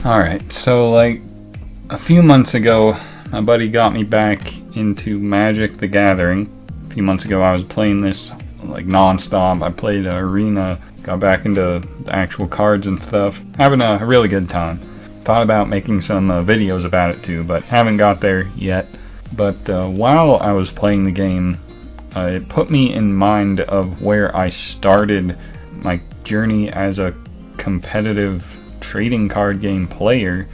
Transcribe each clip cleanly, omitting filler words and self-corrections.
Alright, so like a few months ago, my buddy got me back into Magic the Gathering. A few months ago I was playing this like non-stop. I played Arena, got back into the actual cards and stuff. Having a really good time. Thought about making some videos about it too, but haven't got there yet. But while I was playing the game, it put me in mind of where I started my journey as a competitive trading card game player,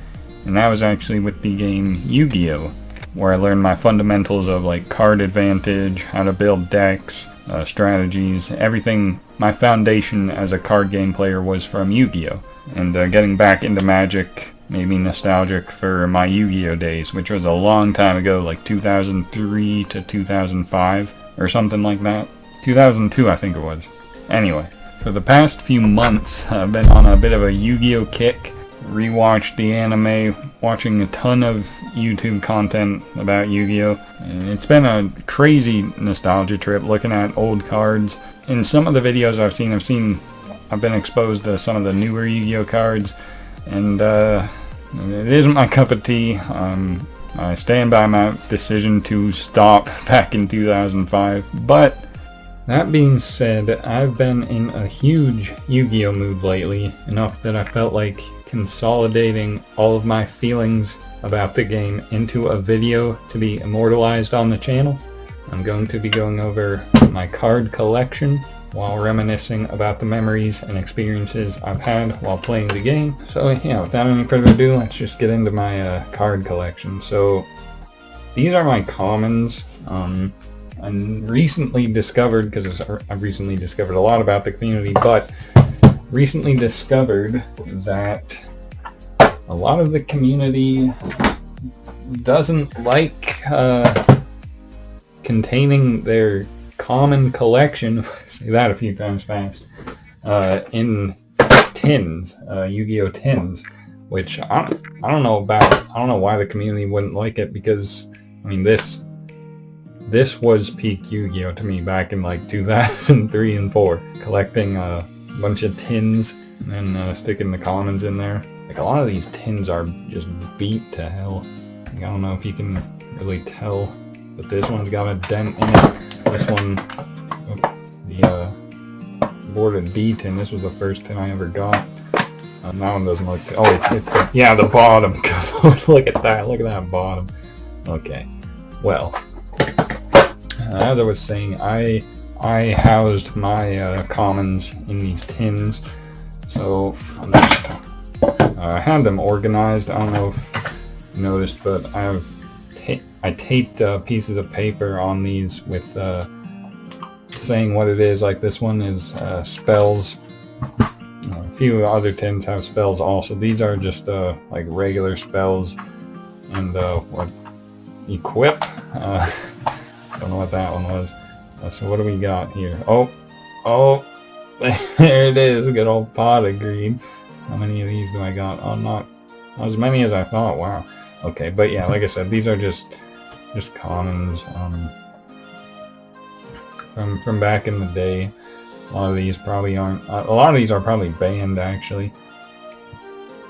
and that was actually with the game Yu-Gi-Oh, where I learned my fundamentals of like card advantage, how to build decks, strategies, everything. My foundation as a card game player was from Yu-Gi-Oh, and getting back into Magic made me nostalgic for my Yu-Gi-Oh days, which was a long time ago, like 2003 to 2005 or something like that. 2002 I think it was. Anyway, for the past few months I've been on a bit of a Yu-Gi-Oh kick. Rewatched the anime, watching a ton of YouTube content about Yu-Gi-Oh! And it's been a crazy nostalgia trip looking at old cards. In some of the videos I've been exposed to some of the newer Yu-Gi-Oh! Cards, and it isn't my cup of tea. I stand by my decision to stop back in 2005, but that being said, I've been in a huge Yu-Gi-Oh! Mood lately, enough that I felt like consolidating all of my feelings about the game into a video to be immortalized on the channel. I'm going to be going over my card collection while reminiscing about the memories and experiences I've had while playing the game. So yeah, without any further ado, let's just get into my card collection. So these are my commons. I recently discovered, because I've recently discovered a lot about the community, but recently discovered that a lot of the community doesn't like containing their common collection, say that a few times fast, in tins, Yu-Gi-Oh tins, which I don't know why the community wouldn't like it, because I mean this was peak Yu-Gi-Oh to me back in like 2003 and 4, collecting a bunch of tins and then sticking the commons in there. Like, a lot of these tins are just beat to hell. Like, I don't know if you can really tell, but this one's got a dent in it. This one, the boarded D tin, this was the first tin I ever got. That one doesn't look, yeah, the bottom. Look at that bottom. Okay, well, as I was saying, I housed my commons in these tins, so I had them organized. I don't know if you noticed, but I taped pieces of paper on these with saying what it is. Like, this one is spells. A few other tins have spells also. These are just like regular spells. And what equip? Don't know what that one was. So what do we got here? Oh, there it is. Good old pot of greed. How many of these do I got? Oh, not as many as I thought. Wow. Okay, but yeah, like I said, these are just commons from back in the day. A lot of these probably aren't. A lot of these are probably banned, actually.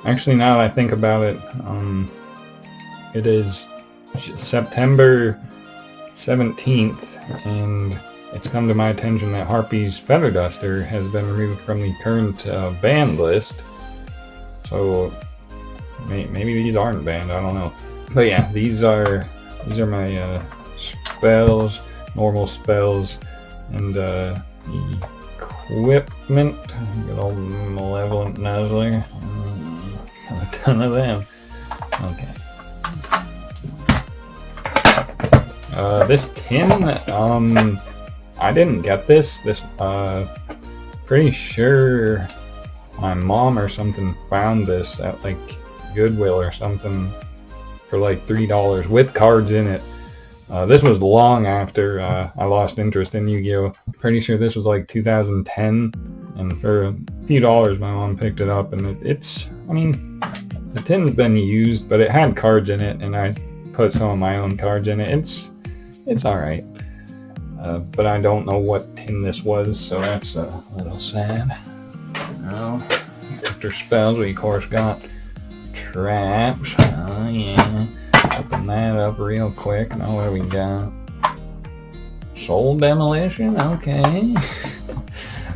Actually, now that I think about it, it is September 17th, and it's come to my attention that Harpy's Feather Duster has been removed from the current banned list. So maybe these aren't banned. I don't know. But yeah, these are my spells, normal spells, and equipment. Good old Malevolent Nuzzler. Got a ton of them. Okay. This tin, I didn't get this. Pretty sure my mom or something found this at like Goodwill or something for like $3 with cards in it. This was long after I lost interest in Yu-Gi-Oh! Pretty sure this was like 2010, and for a few dollars my mom picked it up, and I mean, the tin's been used, but it had cards in it, and I put some of my own cards in it. It's alright. But I don't know what tin this was, so that's a little sad. Now, after spells, we of course got traps. Oh yeah. Open that up real quick. Now what do we got? Soul demolition? Okay.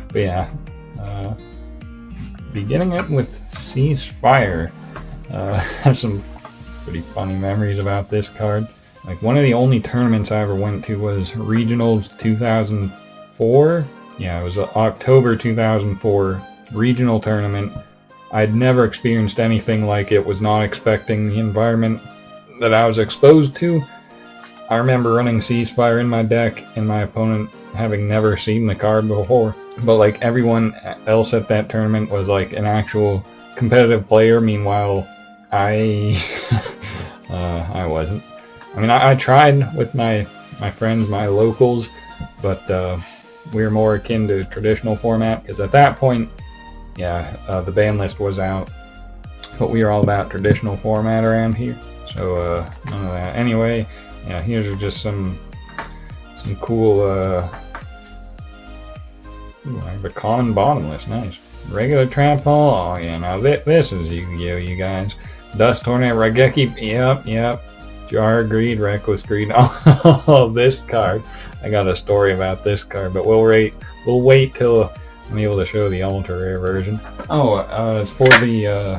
But yeah. Beginning it with Ceasefire. I have some pretty funny memories about this card. Like, one of the only tournaments I ever went to was Regionals 2004. Yeah, it was October 2004 regional tournament. I'd never experienced anything like it, was not expecting the environment that I was exposed to. I remember running Ceasefire in my deck and my opponent having never seen the card before. But like, everyone else at that tournament was like an actual competitive player. Meanwhile, I wasn't. I mean, I tried with my friends, my locals, but we were more akin to traditional format, because at that point, yeah, the ban list was out. But we were all about traditional format around here. So none of that. Anyway, yeah, here's just some cool. Ooh, I have a common bottomless. Nice. Regular trap hall. Oh yeah, now this is Yu-Gi-Oh, you guys. Dust Tornado, Raigeki. Yep. Jar Greed, Reckless Greed. Oh, this card. I got a story about this card, but we'll wait till I'm able to show the ultra rare version. Oh, it's for the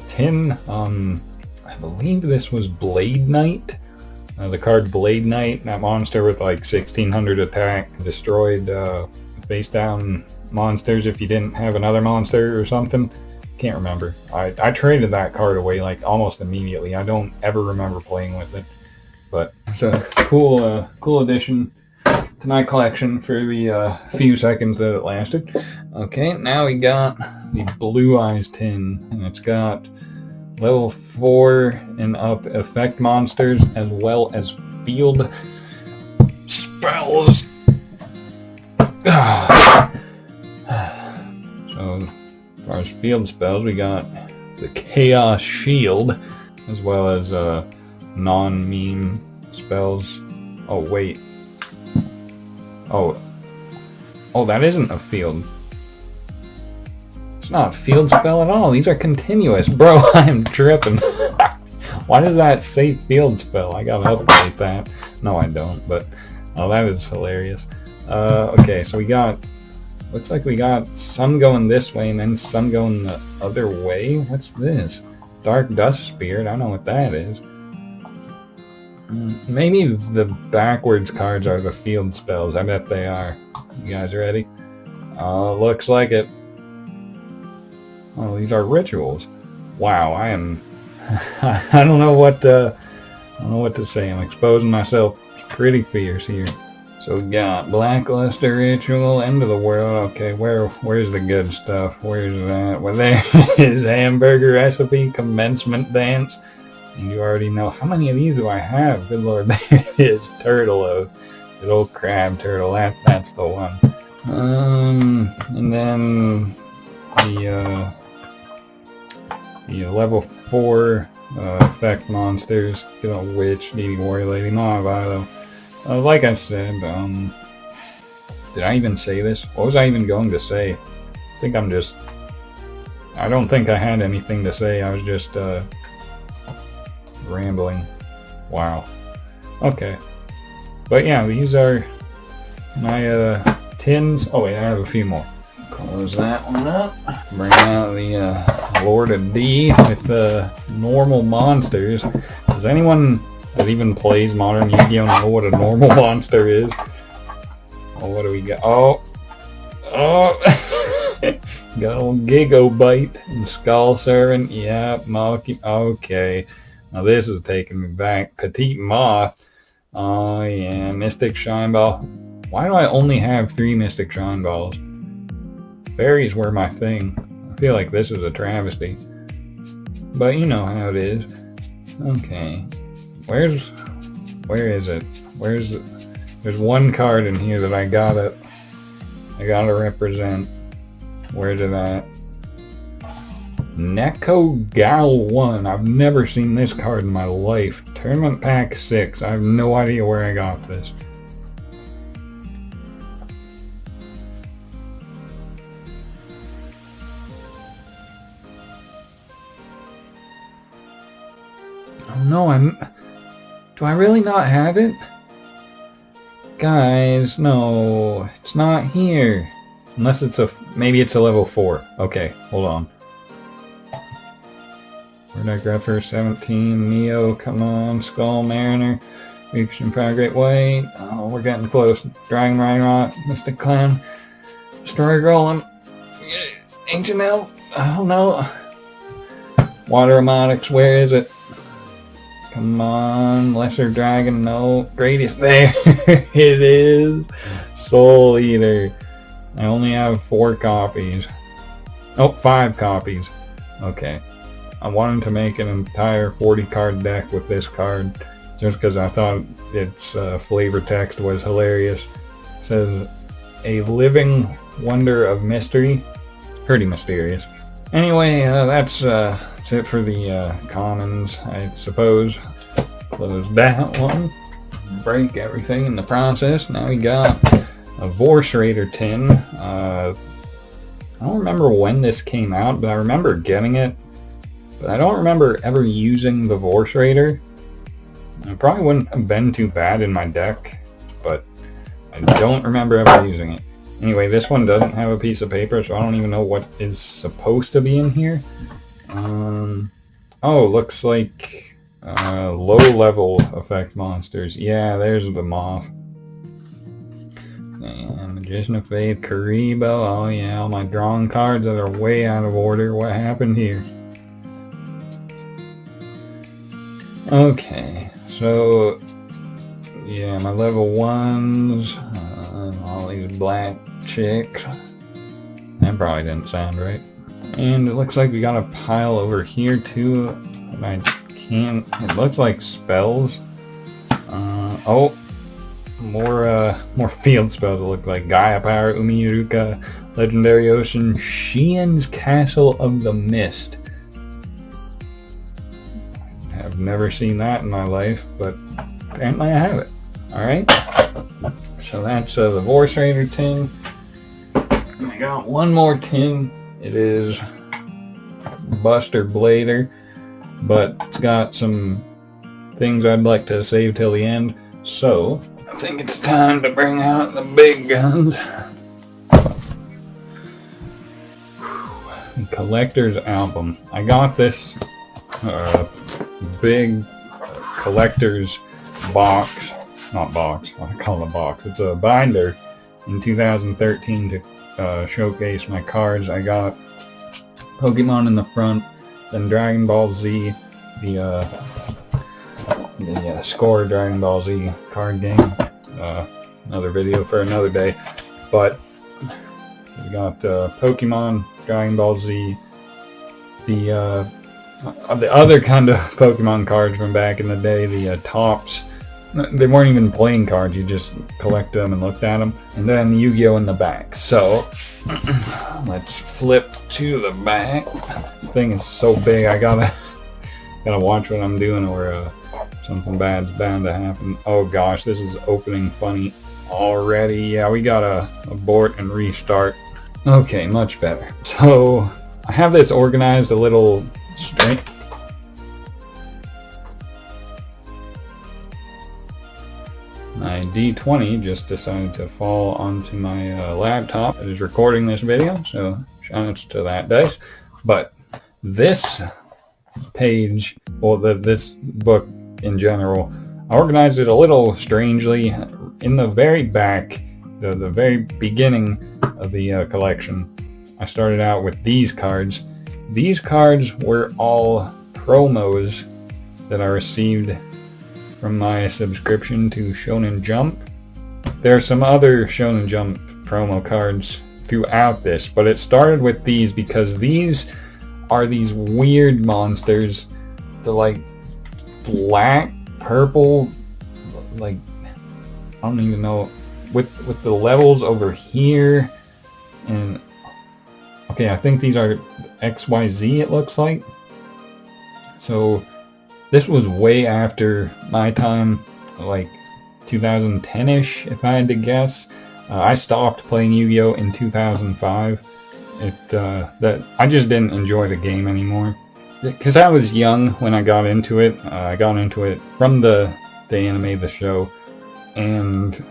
tin. I believe this was Blade Knight. The card Blade Knight, that monster with like 1600 attack, destroyed face down monsters if you didn't have another monster or something. Can't remember. I traded that card away like almost immediately. I don't ever remember playing with it, but it's a cool addition to my collection for the few seconds that it lasted. Okay, now we got the Blue Eyes tin, and it's got level 4 and up effect monsters as well as field spells. So, as far as field spells, we got the Chaos Shield, as well as non-meme spells. Oh, wait. Oh, that isn't a field. It's not a field spell at all. These are continuous. Bro, I am tripping. Why does that say field spell? I gotta update that. No, I don't, but oh, that is hilarious. Okay, so we got, looks like we got sun going this way and then sun going the other way. What's this? Dark Dust Spirit. I don't know what that is. Maybe the backwards cards are the field spells. I bet they are. You guys ready? Looks like it. Oh, these are rituals. Wow, I am. I don't know what to say. I'm exposing myself pretty fierce here. So we got Blackluster Ritual, End of the World. Okay, where's the good stuff? Where's that? Well, there is Hamburger Recipe, Commencement Dance. And you already know. How many of these do I have? Good lord, there is Turtle. Good old crab turtle. That's the one. And then the level 4 effect monsters. Get a witch, needy warrior lady. No, I like I said, did I even say this? What was I even going to say? I don't think I had anything to say. I was just rambling. Wow. Okay. But yeah, these are my tins. Oh wait, I have a few more. Close that one up. Bring out the Lord of D with the normal monsters. Does anyone that even plays modern Yu-Gi-Oh know what a normal monster is? Oh, what do we got? Oh! Got old Gigabyte and Skull Servant. Yeah, okay. Now this is taking me back. Petite Moth. Oh yeah, Mystic Shine Ball. Why do I only have 3 Mystic Shine Balls? Fairies were my thing. I feel like this is a travesty. But you know how it is. Okay. Where is it? There's one card in here that I gotta represent. Where's it at? Neko Gal 1. I've never seen this card in my life. Tournament Pack 6. I have no idea where I got this. Oh no, do I really not have it? Guys, no, it's not here. Unless it's maybe it's a level 4. Okay, hold on. Where did I grab first? 17, Neo, come on, Skull, Mariner, Reach and Proud Great White. Oh, we're getting close. Dragon Rhinot, Mystic Clown, Destroyer Golem, Ancient Elf, oh no. Water Emotics, where is it? Come on, Lesser Dragon, no. Greatest, there it is. Soul Eater. I only have 4 copies. Oh, 5 copies. Okay. I wanted to make an entire 40 card deck with this card just because I thought its flavor text was hilarious. It says, a living wonder of mystery. Pretty mysterious. Anyway, that's it for the commons, I suppose. Close that one. Break everything in the process. Now we got a Vorse Raider tin. I don't remember when this came out, but I remember getting it. But I don't remember ever using the Vorse Raider. It probably wouldn't have been too bad in my deck, but I don't remember ever using it. Anyway, this one doesn't have a piece of paper, so I don't even know what is supposed to be in here. Oh, looks like low-level effect monsters. Yeah, there's the Moth. And Magician of Faith, Karibo. Oh yeah, all my drawn cards that are way out of order. What happened here? Okay, so yeah, my level 1s, all these black chicks. That probably didn't sound right. And it looks like we got a pile over here too. And I can't. It looks like spells. Oh, more field spells. It look like Gaia Power, Umiruka, Legendary Ocean, Xian's Castle of the Mist. I've never seen that in my life, but apparently I have it. Alright, so that's the Vorse Raider tin. And I got one more tin. It is Buster Blader, but it's got some things I'd like to save till the end. So, I think it's time to bring out the big guns. Collector's Album. I got this big collector's box, not box, I call it a box. It's a binder in 2013 to showcase my cards. I got Pokemon in the front, then Dragon Ball Z, the Score Dragon Ball Z card game. Another video for another day. But we got Pokemon, Dragon Ball Z, the other kind of Pokemon cards from back in the day, the tops. They weren't even playing cards, you just collect them and looked at them. And then Yu-Gi-Oh! In the back. So, let's flip to the back. This thing is so big, I gotta watch what I'm doing or something bad's bound to happen. Oh gosh, this is opening funny already. Yeah, we gotta abort and restart. Okay, much better. So, I have this organized a little straight. My D20 just decided to fall onto my laptop that is recording this video, so shoutouts to that dice. But this page, well, this book in general, I organized it a little strangely. In the very back, the very beginning of the collection, I started out with these cards. These cards were all promos that I received from my subscription to Shonen Jump. There are some other Shonen Jump promo cards throughout this, but it started with these because these are these weird monsters. They're like black, purple, like, I don't even know, with the levels over here, and okay, I think these are XYZ, it looks like. So this was way after my time, like 2010-ish, if I had to guess. I stopped playing Yu-Gi-Oh! In 2005. I just didn't enjoy the game anymore. because I was young when I got into it. I got into it from the anime, the show, and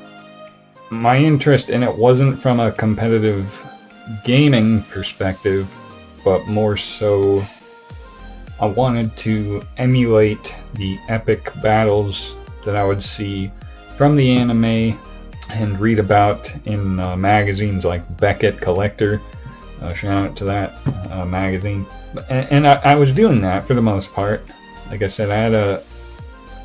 my interest in it wasn't from a competitive gaming perspective, but more so I wanted to emulate the epic battles that I would see from the anime and read about in magazines like Beckett Collector. Shout out to that magazine. And I was doing that for the most part. Like I said, I had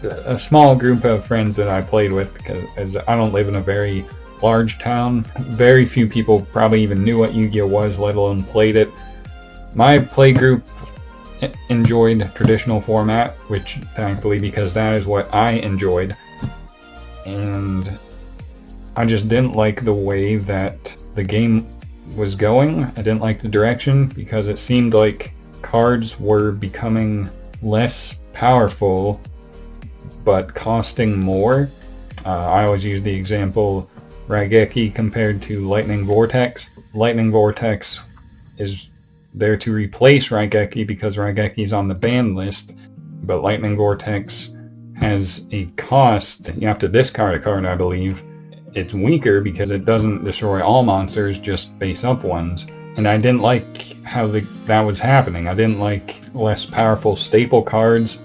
a small group of friends that I played with, because I don't live in a very large town. Very few people probably even knew what Yu-Gi-Oh was, let alone played it. My play group enjoyed traditional format, which thankfully, because that is what I enjoyed. And I just didn't like the way that the game was going. I didn't like the direction, because it seemed like cards were becoming less powerful but costing more. I always use the example Raigeki compared to Lightning Vortex. Lightning Vortex is there to replace Raigeki because Raigeki is on the ban list, but Lightning Vortex has a cost. You have to discard a card, I believe. It's weaker because it doesn't destroy all monsters, just face-up ones. And I didn't like how that was happening. I didn't like less powerful staple cards.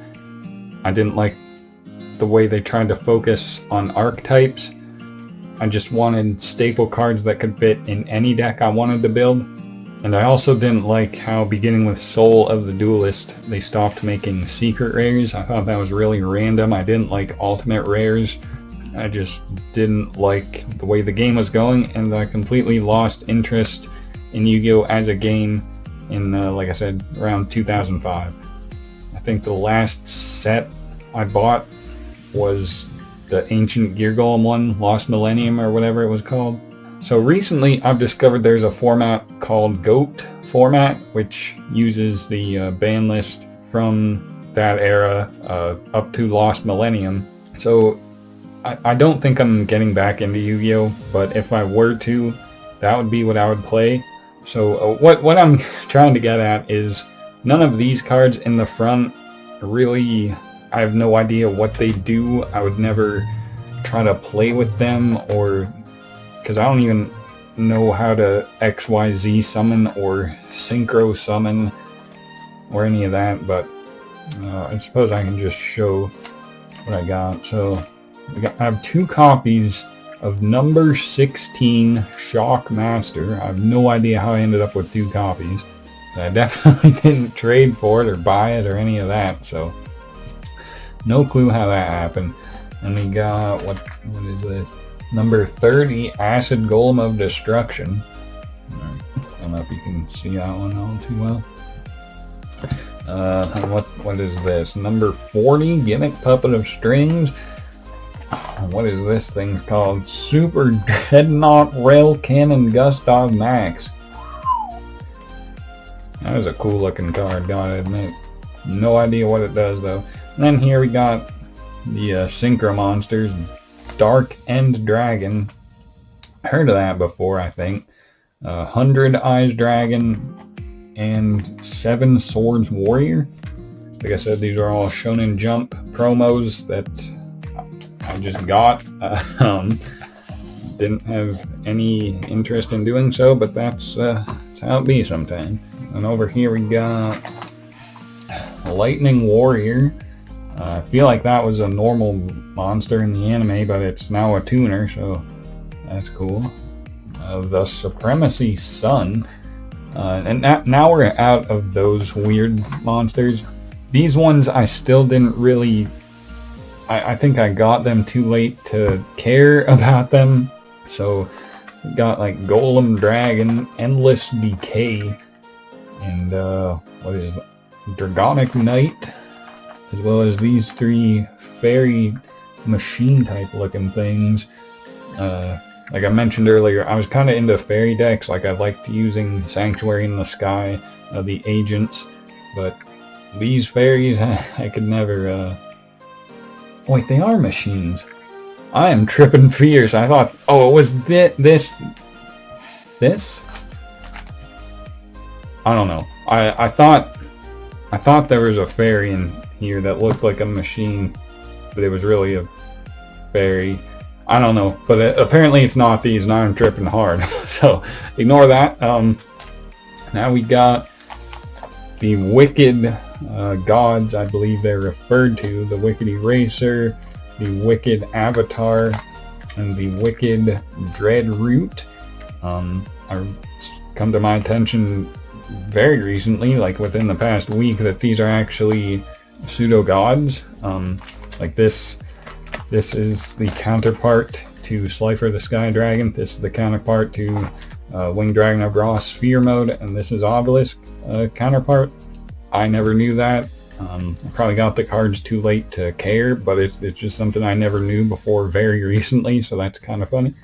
I didn't like the way they tried to focus on archetypes. I just wanted staple cards that could fit in any deck I wanted to build. And I also didn't like how, beginning with Soul of the Duelist, they stopped making secret rares. I thought that was really random. I didn't like ultimate rares. I just didn't like the way the game was going, and I completely lost interest in Yu-Gi-Oh! As a game in, like I said, around 2005. I think the last set I bought was the Ancient Gear Golem one, Lost Millennium or whatever it was called. So recently I've discovered there's a format called GOAT format, which uses the ban list from that era up to Lost Millennium. So I don't think I'm getting back into Yu-Gi-Oh, but if I were to, that would be what I would play. So what I'm trying to get at is none of these cards in the front really, I have no idea what they do. I would never try to play with them, or because I don't even know how to XYZ summon or synchro summon or any of that, but I suppose I can just show what I got. So I have 2 copies of number 16 Shock Master. I have no idea how I ended up with 2 copies. I definitely didn't trade for it or buy it or any of that, so no clue how that happened. And we got, what is this? Number 30, Acid Golem of Destruction. I don't know if you can see that one all too well. What is this? Number 40, Gimmick Puppet of Strings. What is this thing called? Super Dreadnought Rail Cannon Gustav Max. That was a cool looking card, gotta admit. No idea what it does though. And then here we got the Synchro Monsters. Dark End Dragon. Heard of that before, I think. 100 Eyes Dragon and 7 Swords Warrior. Like I said, these are all Shonen Jump promos that I just got. Didn't have any interest in doing so, but that's how it be sometimes. And over here we got Lightning Warrior. I feel like that was a normal monster in the anime, but it's now a tuner, so that's cool. The Supremacy Sun. And now we're out of those weird monsters. These ones I still didn't really... I think I got them too late to care about them. So we got like Golem Dragon, Endless Decay, and what is it? Dragonic Knight, as well as these 3 fairy machine type looking things. Like I mentioned earlier, I was kind of into fairy decks. Like I liked using Sanctuary in the Sky, the agents, but these fairies I could never... Wait, they are machines. I am tripping fierce. I thought, oh, it was this? I don't know. I thought I thought there was a fairy in here that looked like a machine, but it was really a fairy. I don't know, but apparently it's not these, and I'm tripping hard. So ignore that. Now we got the wicked gods, I believe they're referred to. The wicked eraser, the wicked avatar, and the wicked dread root. Come to my attention very recently, like within the past week, that these are actually pseudo gods. Like this is the counterpart to Slifer the Sky Dragon. This is the counterpart to Winged Dragon of Ra Sphere Mode, and this is Obelisk counterpart. I never knew that. I probably got the cards too late to care, but it's just something I never knew before very recently, so that's kind of funny.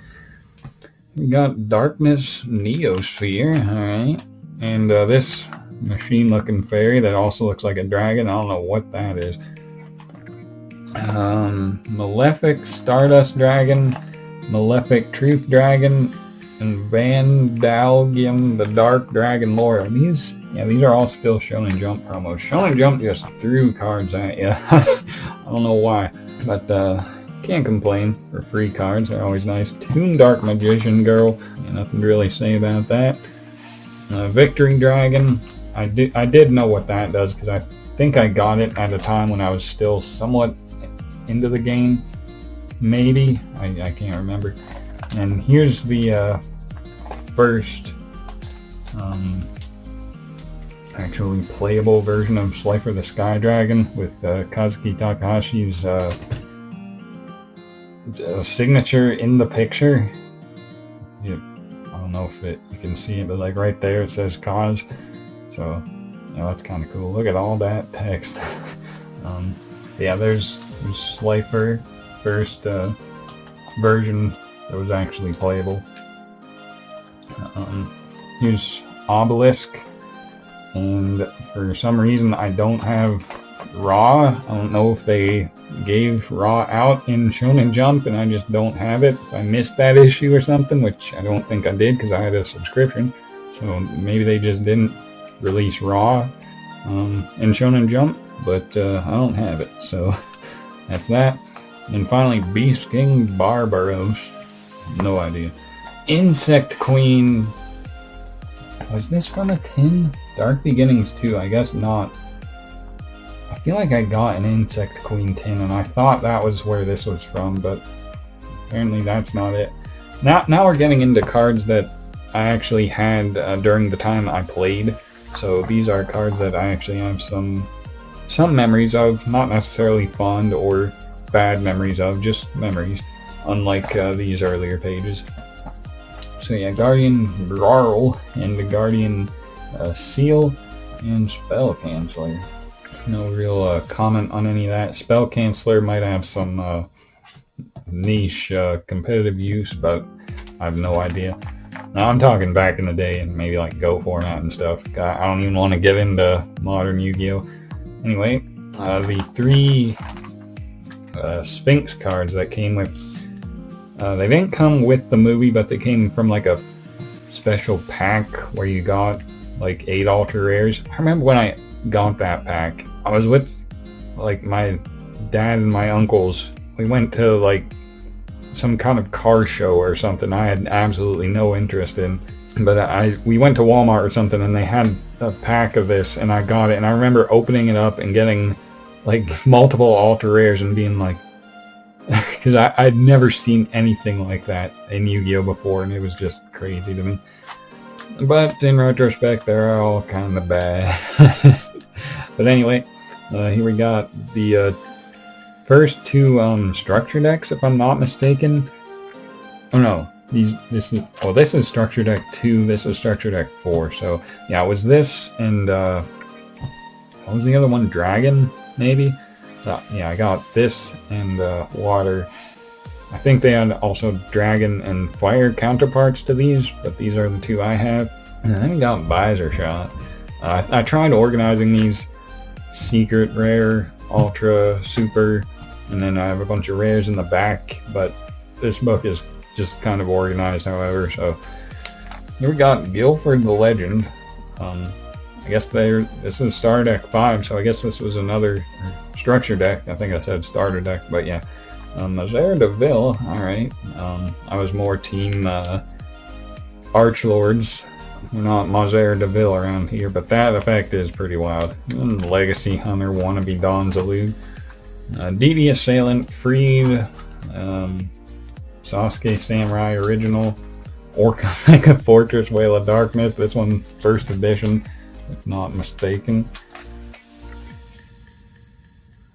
We got Darkness Neosphere, alright, and this machine-looking fairy that also looks like a dragon. I don't know what that is. Malefic Stardust Dragon, Malefic Truth Dragon, and Vandalgium the Dark Dragon Lore. These are all still Shonen Jump promos. Shonen Jump just threw cards at you. I don't know why, but can't complain for free cards. They're always nice. Toon Dark Magician Girl. Nothing to really say about that. Victory Dragon. I did know what that does because I think I got it at a time when I was still somewhat into the game. Maybe. I can't remember. And here's the first actually playable version of Slifer the Sky Dragon with Kazuki Takahashi's signature in the picture. Yeah, I don't know if you can see it, but like right there it says Kaz. So that's kind of cool. Look at all that text. Yeah, there's Slifer, first version that was actually playable. Here's Obelisk, and for some reason I don't have Ra. I don't know if they gave Ra out in Shonen Jump and I just don't have it. If I missed that issue or something, which I don't think I did because I had a subscription, so maybe they just didn't release Ra in Shonen Jump, but I don't have it, so that's that. And finally, Beast King Barbaros. No idea. Insect Queen. Was this from a tin? Dark Beginnings 2, I guess not. I feel like I got an Insect Queen tin and I thought that was where this was from, but apparently that's not it. Now we're getting into cards that I actually had during the time I played. So these are cards that I actually have some memories of, not necessarily fond or bad memories of, just memories, unlike these earlier pages. So yeah, Guardian Grarl and the Guardian Seal and Spell Canceller. No real comment on any of that. Spell Canceller might have some niche competitive use, but I have no idea. Now I'm talking back in the day and maybe like Go format and stuff. I don't even want to get into modern Yu-Gi-Oh! Anyway, the three Sphinx cards that came with, they didn't come with the movie, but they came from like a special pack where you got like 8 ultra rares. I remember when I got that pack, I was with like my dad and my uncles. We went to like some kind of car show or something I had absolutely no interest in, but we went to Walmart or something and they had a pack of this and I got it, and I remember opening it up and getting like multiple ultra rares and being like, because I'd never seen anything like that in Yu-Gi-Oh before, and it was just crazy to me. But in retrospect, they're all kind of bad. But anyway, here we got the first 2 structure decks, if I'm not mistaken. Oh no, this is structure deck 2. This is structure deck 4. So yeah, it was this and what was the other one? Dragon, maybe. So yeah, I got this and water. I think they had also dragon and fire counterparts to these, but these are the 2 I have. And then we got Visor Shot. I tried organizing these: secret, rare, ultra, super, and then I have a bunch of rares in the back, but this book is just kind of organized, however. So here we got Guilford the Legend. I guess this is starter deck 5, so I guess this was another structure deck. I think I said starter deck, but yeah. Mazera DeVille, alright. I was more team Archlords. We're not Mazera DeVille around here, but that effect is pretty wild. And Legacy Hunter, wannabe Dawn Zalud. DD Assailant, Freed. Sasuke Samurai Original. Orca Mega Fortress, Whale of Darkness. This one, first edition, if not mistaken.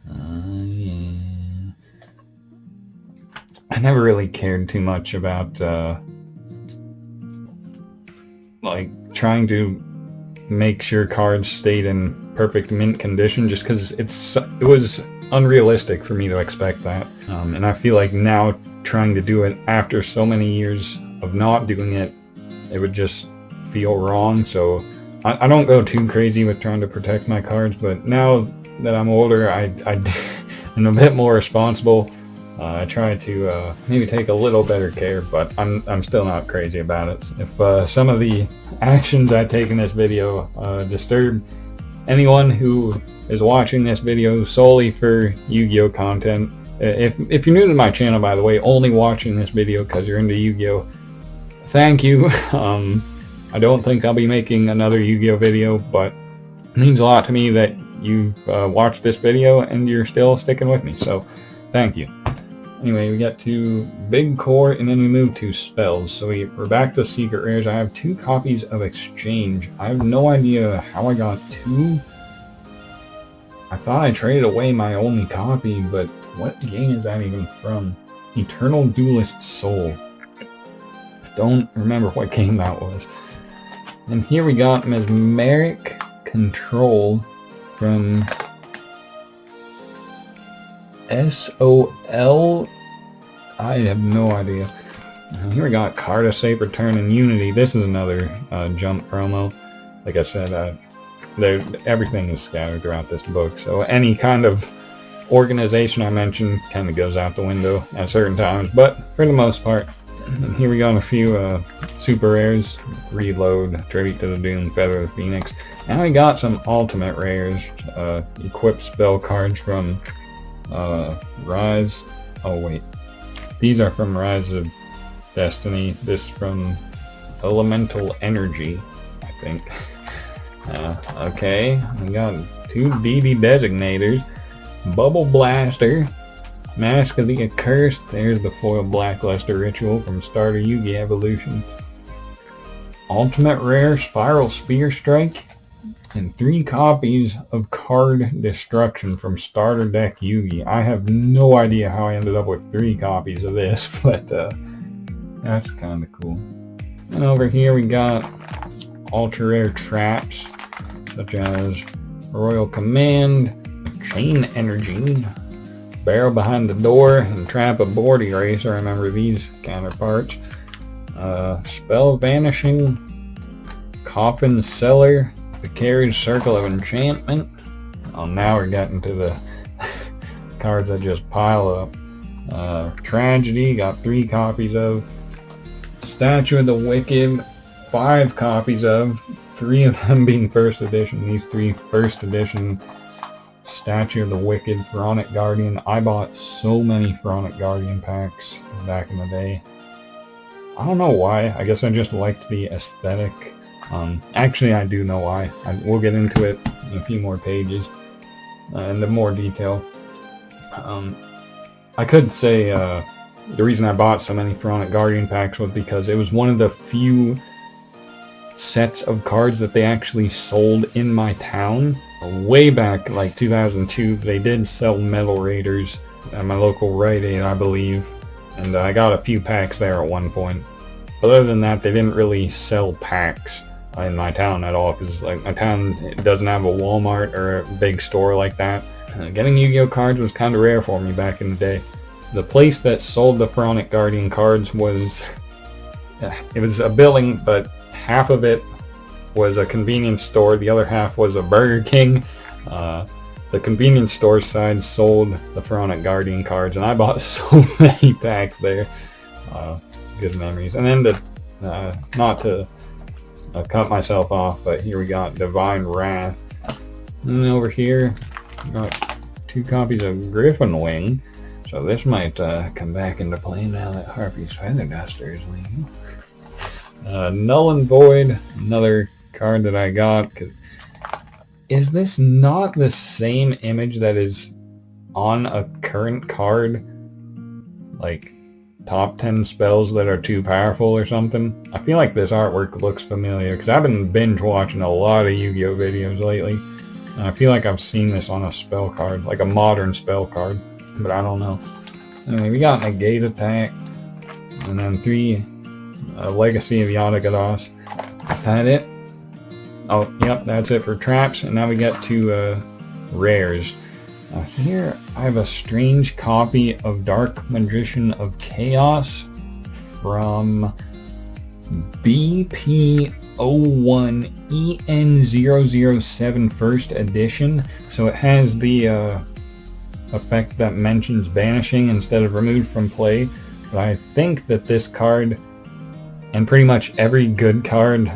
Yeah. I never really cared too much about like trying to make sure cards stayed in perfect mint condition, just because it was unrealistic for me to expect that. And I feel like now trying to do it after so many years of not doing it, it would just feel wrong. So I don't go too crazy with trying to protect my cards, but now that I'm older, I'm a bit more responsible. I try to maybe take a little better care, but I'm still not crazy about it. If some of the actions I take in this video disturb anyone who is watching this video solely for Yu-Gi-Oh content, if you're new to my channel, by the way, only watching this video because you're into Yu-Gi-Oh, thank you. I don't think I'll be making another Yu-Gi-Oh video, but it means a lot to me that you watched this video and you're still sticking with me, so thank you. Anyway, we get to Big Core, and then we move to spells. So we're back to Secret Rares. I have 2 copies of Exchange. I have no idea how I got 2. I thought I traded away my only copy, but what game is that even from? Eternal Duelist Soul. I don't remember what game that was. And here we got Mesmeric Control from SOL. I have no idea. Here we got Card of Safe Return and Unity. This is another jump promo. Like I said, everything is scattered throughout this book, so any kind of organization I mentioned kind of goes out the window at certain times, but for the most part. And here we got a few super rares. Reload, Tribute to the Doom, Feather of the Phoenix. Now we got some ultimate rares. Equip spell cards from Rise. Oh wait, these are from Rise of Destiny. This from Elemental Energy, I think. Okay, we got 2 DD Designators. Bubble Blaster, Mask of the Accursed. There's the foil Blackluster Ritual from Starter Yu-Gi Evolution. Ultimate Rare, Spiral Spear Strike. And 3 copies of Card Destruction from Starter Deck Yu-Gi. I have no idea how I ended up with 3 copies of this, but that's kind of cool. And over here we got ultra rare traps, such as Royal Command, Chain Energy, Barrel Behind the Door, and Trap of Board Eraser. I remember these counterparts. Spell Vanishing, Coffin Cellar, the Carriage Circle of Enchantment. Oh, now we're getting to the cards that just pile up. Tragedy, got 3 copies of. Statue of the Wicked, 5 copies of. 3 of them being first edition. These 3 first edition Statue of the Wicked, Pharaonic Guardian. I bought so many Pharaonic Guardian packs back in the day. I don't know why. I guess I just liked the aesthetic. Actually, I do know why. We'll get into it in a few more pages into more detail. I could say the reason I bought so many Pharaonic Guardian packs was because it was one of the few sets of cards that they actually sold in my town. Way back, like 2002, they did sell Metal Raiders at my local Rite Aid, I believe, and I got a few packs there at one point. Other than that, they didn't really sell packs in my town at all, because like my town doesn't have a Walmart or a big store like that. Getting Yu-Gi-Oh cards was kind of rare for me back in the day. The place that sold the Pharaonic Guardian cards was, it was a building, but half of it was a convenience store, the other half was a Burger King. The convenience store side sold the Pharaonic Guardian cards, and I bought so many packs there. Good memories. And then not to I cut myself off, but here we got Divine Wrath. And then over here, we got 2 copies of Griffin Wing. So this might come back into play now that Harpy's Feather Duster is leaving. Null and Void, another card that I got. Is this not the same image that is on a current card? Like, top 10 spells that are too powerful or something? I feel like this artwork looks familiar, because I've been binge watching a lot of Yu-Gi-Oh videos lately. And I feel like I've seen this on a spell card, like a modern spell card, but I don't know. Anyway, we got Negate Attack, and then 3 Legacy of Yugioh. Is that it? Oh, yep, that's it for traps, and now we get to rares. Here I have a strange copy of Dark Magician of Chaos from BP01EN007 first edition. So it has the effect that mentions banishing instead of removed from play. But I think that this card, and pretty much every good card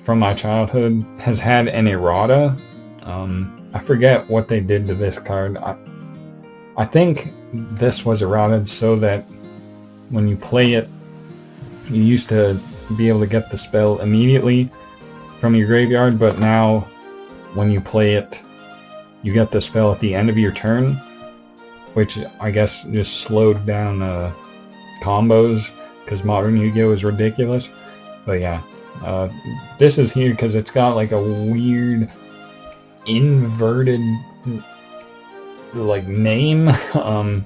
from my childhood, has had an errata. I forget what they did to this card. I think this was errated so that when you play it, you used to be able to get the spell immediately from your graveyard, but now when you play it, you get the spell at the end of your turn, which I guess just slowed down combos, because modern Yu-Gi-Oh is ridiculous. But yeah, this is here because it's got like a weird inverted like name. I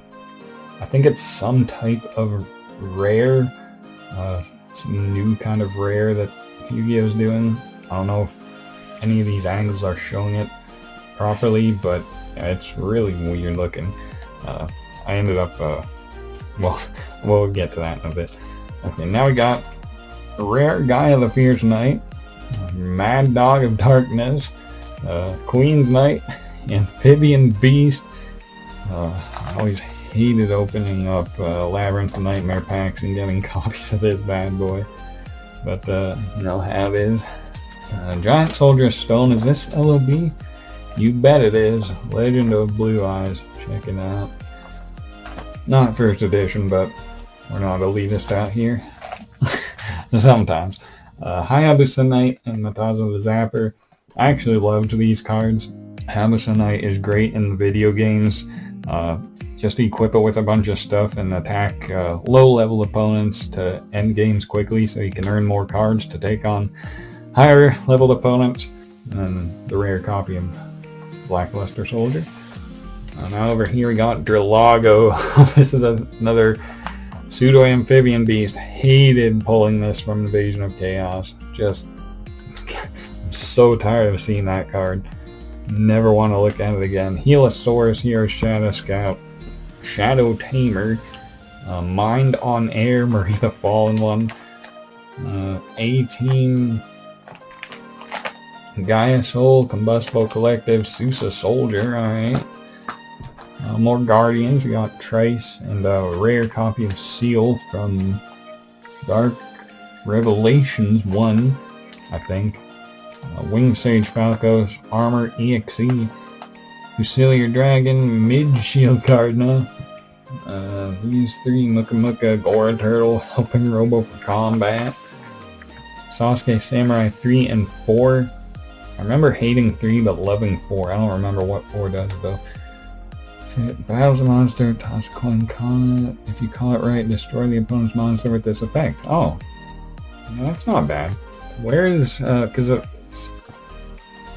think it's some type of rare, some new kind of rare that Yu-Gi-Oh is doing. I don't know if any of these angles are showing it properly, but yeah, it's really weird looking. I ended up well, we'll get to that in a bit. Okay, now we got Rare Guy of the Fierce Knight, Mad Dog of Darkness, Queen's Knight, Amphibian Beast. I always hated opening up Labyrinth of Nightmare packs and getting copies of this bad boy, but you know how it is. Giant Soldier of Stone. Is this LOB? You bet it is. Legend of Blue Eyes. Check it out. Not first edition, but we're not elitist out here. Sometimes. Hayabusa Knight and Mataza the Zapper. I actually loved these cards. Hayabusa Knight is great in the video games. Just equip it with a bunch of stuff and attack low-level opponents to end games quickly so you can earn more cards to take on higher-level opponents. And the rare copy of Blackluster Soldier. Now over here we got Drillago. This is another pseudo-amphibian beast. Hated pulling this from Invasion of Chaos. Just, I'm so tired of seeing that card. Never want to look at it again. Helosaurus here, Shadow Scout, Shadow Tamer, Mind on Air, Marie the Fallen One, A-Team, Gaia Soul, Combustible Collective, Sousa Soldier, alright. More Guardians, we got Trace, and a rare copy of Seal from Dark Revelations 1, I think. Winged Sage Falcos, Armor EXE, Fusilia Dragon, Mid-Shield Cardinal, these 3, Muka Muka, Gora Turtle, Helping Robo for Combat, Sasuke Samurai 3 and 4. I remember hating 3 but loving 4. I don't remember what 4 does though. Battles a monster, toss a coin, call it. If you call it right, destroy the opponent's monster with this effect. Oh, yeah, that's not bad. Where is, because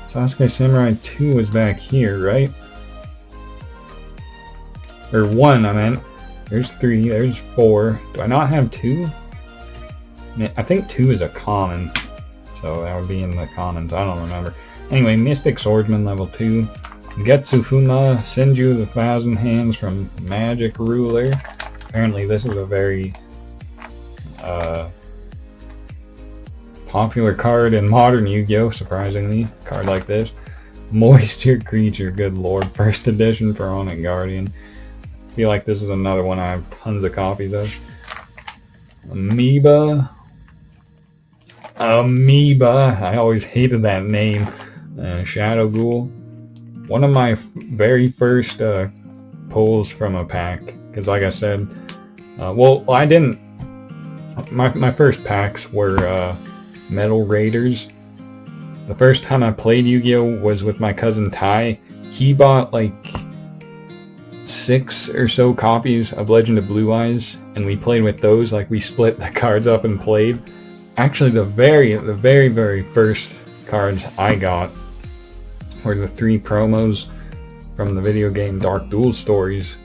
Sasuke Samurai 2 is back here, right? Or 1, I meant. There's 3, there's 4. Do I not have 2? I think 2 is a common. So that would be in the commons, I don't remember. Anyway, Mystic Swordsman level 2. Getsufuma, Senju the Thousand Hands from Magic Ruler. Apparently this is a very popular card in modern Yu-Gi-Oh, surprisingly. A card like this. Moisture Creature, good lord. First edition for Onyx Guardian. I feel like this is another one I have tons of copies of. Amoeba. Amoeba. I always hated that name. Shadow Ghoul. One of my very first pulls from a pack. Because like I said, well, I didn't. My first packs were Metal Raiders. The first time I played Yu-Gi-Oh! Was with my cousin Ty. He bought like 6 or so copies of Legend of Blue Eyes, and we played with those. Like, we split the cards up and played. Actually, the very first cards I got were the 3 promos from the video game Dark Duel Stories.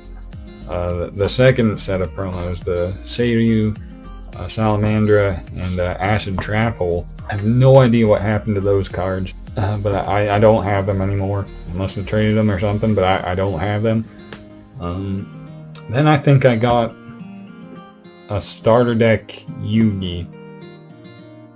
The second set of promos, the Seiryu, Salamandra, and Acid Trap Hole. I have no idea what happened to those cards, but I don't have them anymore. I must have traded them or something, but I don't have them. Then I think I got a starter deck Yugi.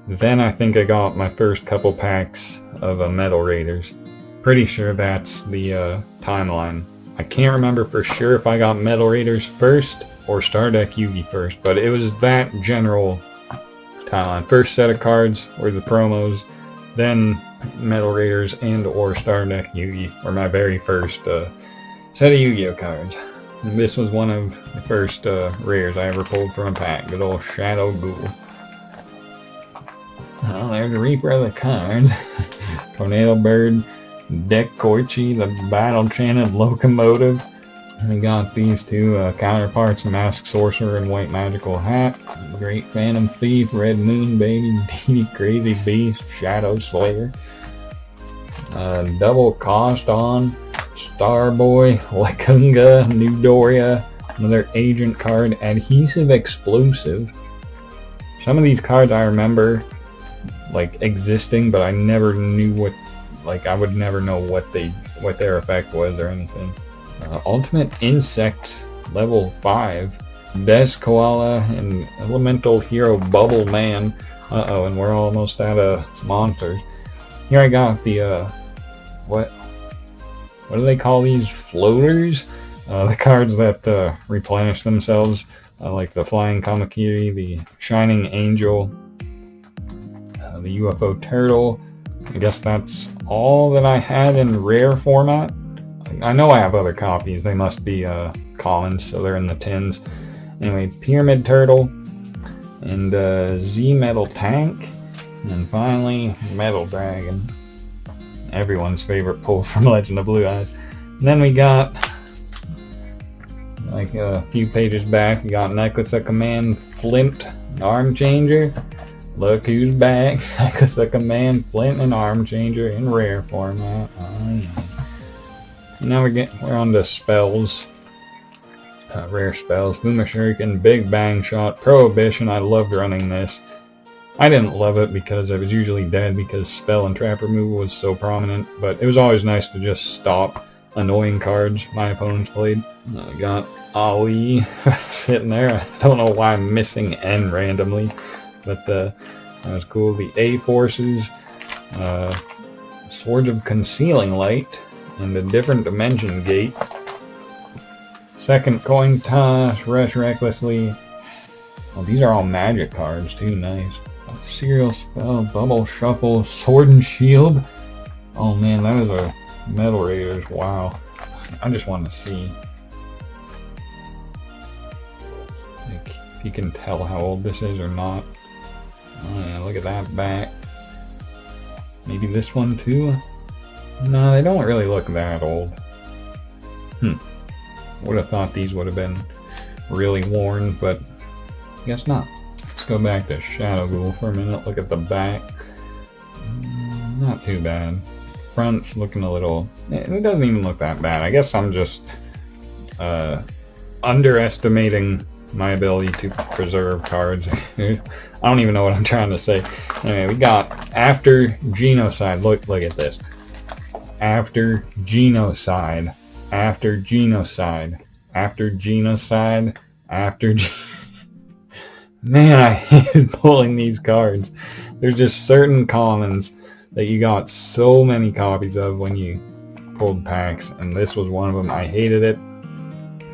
Then I think I got my first couple packs of Metal Raiders. Pretty sure that's the timeline. I can't remember for sure if I got Metal Raiders first or starter deck Yugi first, but it was that general timeline. First set of cards were the promos, then Metal Raiders and or starter deck Yugi were my very first set of Yu-Gi-Oh cards. And this was one of the first rares I ever pulled from a pack. Good old Shadow Ghoul. Well, there's the Reaper of the cards. Tornado Bird, Deck Koichi, the Battle Chanted Locomotive. And we got these two counterparts, Masked Sorcerer and White Magical Hat. Great Phantom Thief, Red Moon Baby, Dee Crazy Beast, Shadow Slayer. Double Cost on Starboy, Lakunga, New Doria, another agent card, Adhesive Explosive. Some of these cards I remember like existing, but I never knew what, like I would never know what their effect was or anything. Ultimate Insect level 5, Des Koala and Elemental Hero Bubble Man. Uh-oh, and we're almost out of monsters. Here I got the what do they call these? Floaters? The cards that replenish themselves, like the Flying Kamakiri, the Shining Angel, the UFO Turtle. I guess that's all that I had in rare format. I know I have other copies. They must be commons, so they're in the tins. Anyway, Pyramid Turtle, and Z-Metal Tank, and finally Metal Dragon. Everyone's favorite pull from Legend of Blue Eyes. And then we got, like a few pages back, we got Necklace of Command, Flint, Arm Changer. Look who's back. Necklace of Command, Flint, and Arm Changer in rare format. Oh yeah. And now we're on to spells. Rare spells. Boomer Shuriken, Big Bang Shot, Prohibition. I loved running this. I didn't love it because I was usually dead because spell and trap removal was so prominent, but it was always nice to just stop annoying cards my opponents played. We got Ali sitting there. I don't know why I'm missing N randomly, but that was cool. The A Forces, Swords of Concealing Light, and the Different Dimension Gate. Second Coin Toss, Rush Recklessly. Oh, these are all magic cards too, nice. Serial Spell, Bubble Shuffle, Sword and Shield. Oh man, that is a Metal Raiders. Wow. I just want to see. Like, if you can tell how old this is or not. Oh yeah, look at that back. Maybe this one too? No, they don't really look that old. Would have thought these would have been really worn, but I guess not. Let's go back to Shadow Ghoul for a minute. Look at the back. Not too bad. Front's looking a little... It doesn't even look that bad. I guess I'm just underestimating my ability to preserve cards. I don't even know what I'm trying to say. Anyway, we got After Genocide. Look at this. After Genocide. After Genocide. After Genocide. After Man, I hated pulling these cards. There's just certain commons that you got so many copies of when you pulled packs, and this was one of them. I hated it,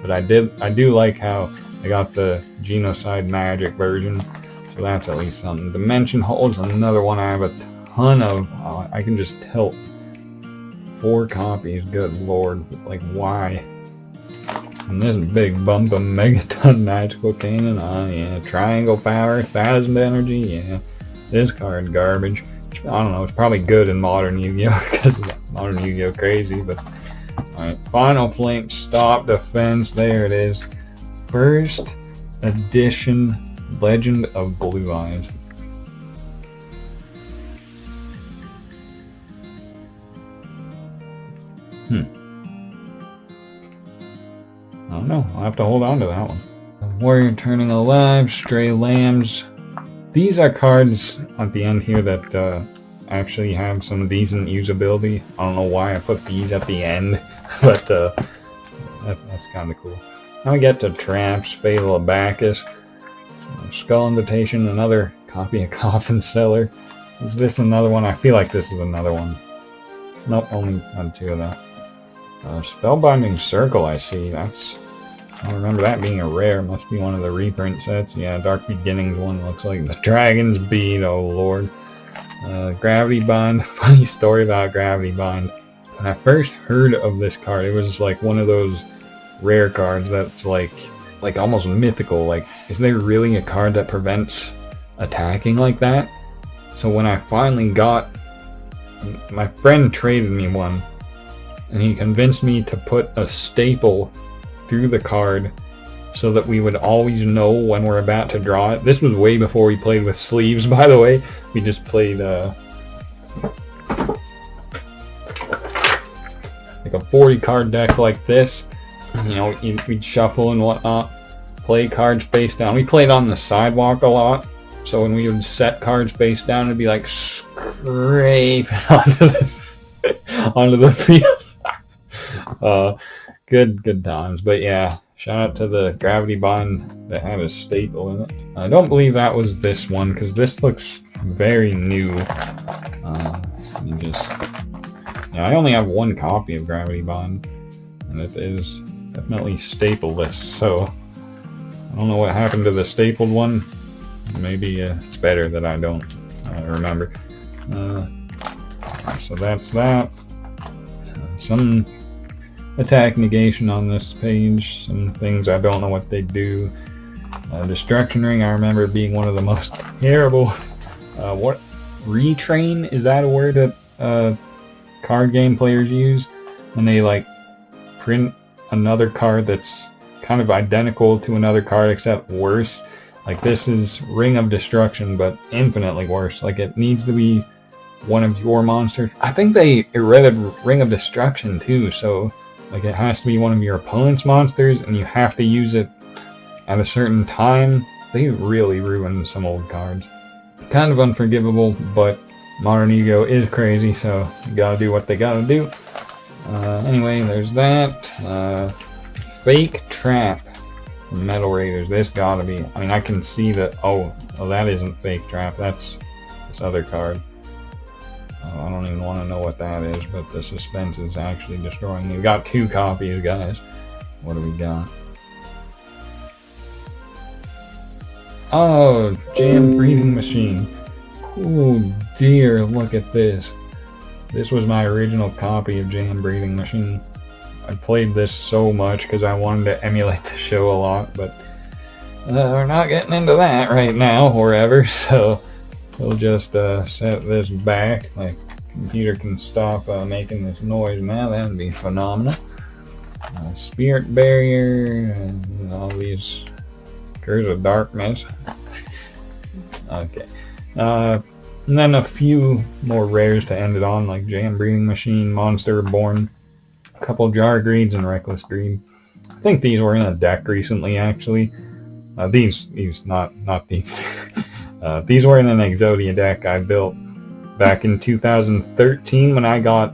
but I do like how I got the Genocide Magic version. So that's at least something. Dimension Holes, another one I have a ton of. I can just tilt 4 copies, good lord. Like, why? And this big bump of Megaton Magical Cannon. Oh yeah, Triangle Power, 1000 Energy, yeah. This card garbage. I don't know, it's probably good in Modern Yu-Gi-Oh! Because Modern Yu-Gi-Oh! Crazy, but... Alright, Final Flame, Stop Defense, there it is. First edition Legend of Blue Eyes. I don't know, I'll have to hold on to that one. Warrior Turning Alive, Stray Lambs. These are cards at the end here that actually have some decent usability. I don't know why I put these at the end, but that's kind of cool. Now we get to Traps, Fatal Abacus, Skull Invitation, another copy of Coffin Seller. Is this another one? I feel like this is another one. Nope, only had 2 of that. Spellbinding Circle, I see. I don't remember that being a rare. Must be one of the reprint sets. Yeah, Dark Beginnings one looks like the Dragon's Bead, oh lord. Gravity Bind. Funny story about Gravity Bind. When I first heard of this card, it was like one of those rare cards that's like almost mythical. Like, is there really a card that prevents attacking like that? So when I finally got... My friend traded me one, and he convinced me to put a staple through the card so that we would always know when we're about to draw it. This was way before we played with sleeves, by the way. We just played like a 40 card deck like this. You know, we'd shuffle and whatnot, play cards face down. We played on the sidewalk a lot, so when we would set cards face down, it'd be like scraping onto the field. Good times. But yeah, shout out to the Gravity Bind that had a staple in it. I don't believe that was this one, because this looks very new. I only have 1 copy of Gravity Bind, and it is definitely stapleless, so I don't know what happened to the stapled one. Maybe it's better that I don't remember. So that's that. Some attack negation on this page, some things I don't know what they do. Destruction Ring, I remember being one of the most terrible. What? Retrain? Is that a word that card game players use? When they like print another card that's kind of identical to another card except worse. Like, this is Ring of Destruction, but infinitely worse. Like, it needs to be one of your monsters. I think they errated Ring of Destruction too, so like it has to be one of your opponent's monsters and you have to use it at a certain time. They really ruined some old cards. Kind of unforgivable, but Modern Yu-Gi-Oh! Is crazy, so you gotta do what they gotta do. Anyway, there's that. Fake Trap. Metal Raiders. This gotta be... I mean, I can see that... Oh, that isn't Fake Trap. That's this other card. I don't even want to know what that is, but the suspense is actually destroying me. We got 2 copies, guys. What do we got? Oh, Jam Breathing Machine. Oh dear, look at this. This was my original copy of Jam Breathing Machine. I played this so much because I wanted to emulate the show a lot, but we're not getting into that right now or ever, so we'll just set this back. My computer can stop making this noise now. That'd be phenomenal. Spirit Barrier, and all these Curse of Darkness. Okay. And then a few more rares to end it on, like Jam Breathing Machine, Monster Reborn, a couple Jar Greeds, and Reckless Greed. I think these were in a deck recently, actually. Not these. These were in an Exodia deck I built back in 2013 when I got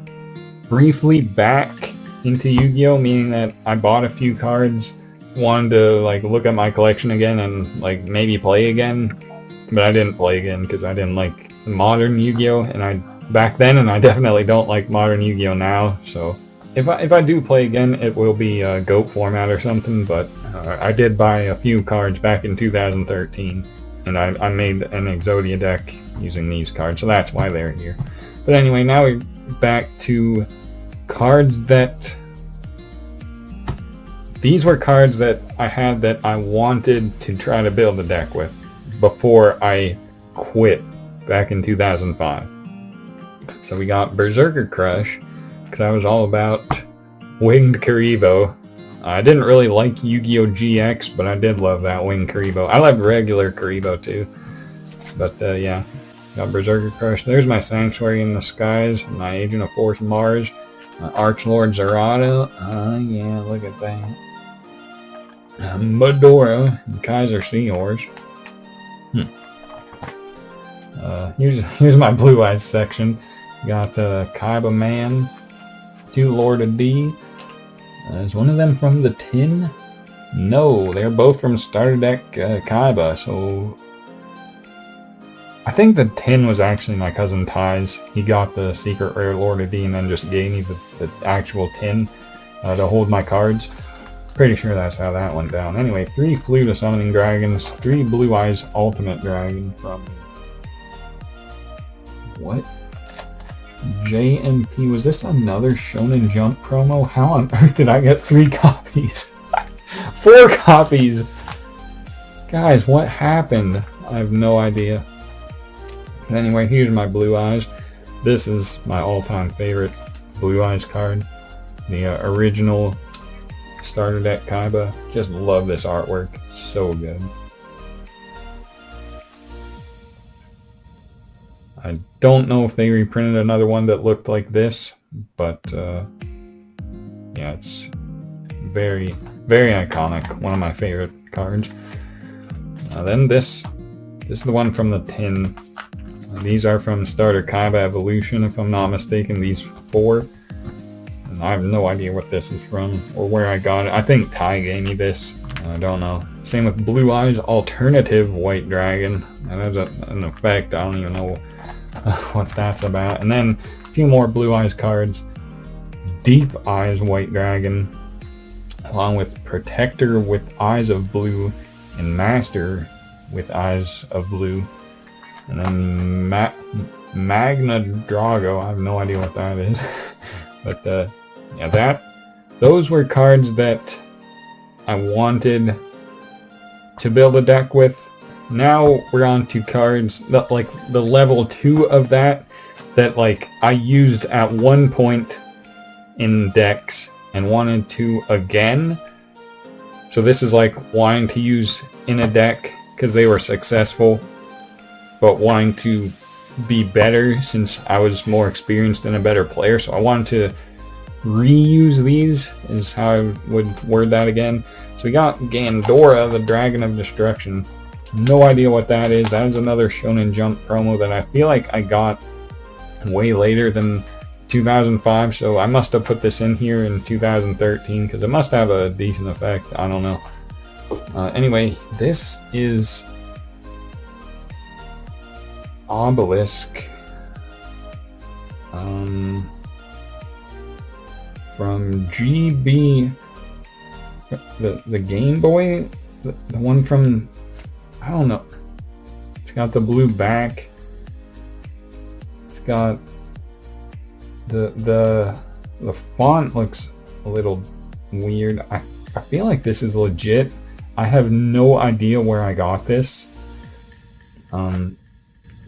briefly back into Yu-Gi-Oh! Meaning that I bought a few cards, wanted to like look at my collection again and like maybe play again, but I didn't play again because I didn't like modern Yu-Gi-Oh! Back then, and I definitely don't like modern Yu-Gi-Oh! Now. So if I do play again, it will be a GOAT format or something. But I did buy a few cards back in 2013. And I made an Exodia deck using these cards, so that's why they're here. But anyway, now we're back to cards that... These were cards that I had that I wanted to try to build a deck with before I quit back in 2005. So we got Berserker Crush, because I was all about Winged Karibo. I didn't really like Yu-Gi-Oh! GX, but I did love that Winged Karibo. I loved regular Karibo too. But yeah, got Berserker Crush. There's my Sanctuary in the Skies, my Agent of Force Mars, Archlord Zerato. Yeah, look at that. Medora, and Kaiser Seahorse. Here's my Blue Eyes section. Got Kaiba Man, 2 Lord of D. Is one of them from the tin? No, they're both from Starter Deck Kaiba, so... I think the tin was actually my cousin Ty's. He got the secret rare Lord of D and then just gave me the actual tin to hold my cards. Pretty sure that's how that went down. Anyway, 3 Flute of Summoning Dragons, 3 Blue Eyes Ultimate Dragon from... What? JMP, was this another Shonen Jump promo? How on earth did I get 3 copies? 4 copies! Guys, what happened? I have no idea. But anyway, here's my Blue Eyes. This is my all-time favorite Blue Eyes card. The original Starter Deck Kaiba. Just love this artwork. So good. I don't know if they reprinted another one that looked like this, but yeah, it's very, very iconic. One of my favorite cards. Then this is the one from the tin. These are from Starter Kaiba Evolution, if I'm not mistaken. These 4. And I have no idea what this is from or where I got it. I think Ty gave me this. I don't know. Same with Blue Eyes Alternative White Dragon. And there's an effect. I don't even know what that's about. And then a few more Blue Eyes cards. Deep Eyes White Dragon, along with Protector with Eyes of Blue and Master with Eyes of Blue. And then Magna Drago. I have no idea what that is. But yeah, those were cards that I wanted to build a deck with. Now we're on to cards that, like, the level 2 of that like I used at one point in decks and wanted to again. So this is like wanting to use in a deck because they were successful, but wanting to be better since I was more experienced and a better player. So I wanted to reuse these, is how I would word that again. So we got Gandora, the Dragon of Destruction. No idea what that is. That is another Shonen Jump promo that I feel like I got way later than 2005, so I must have put this in here in 2013 because it must have a decent effect. I don't know. Anyway, this is Obelisk from GB, the Game Boy, the one from, I don't know. It's got the blue back. It's got the font looks a little weird. I feel like this is legit. I have no idea where I got this.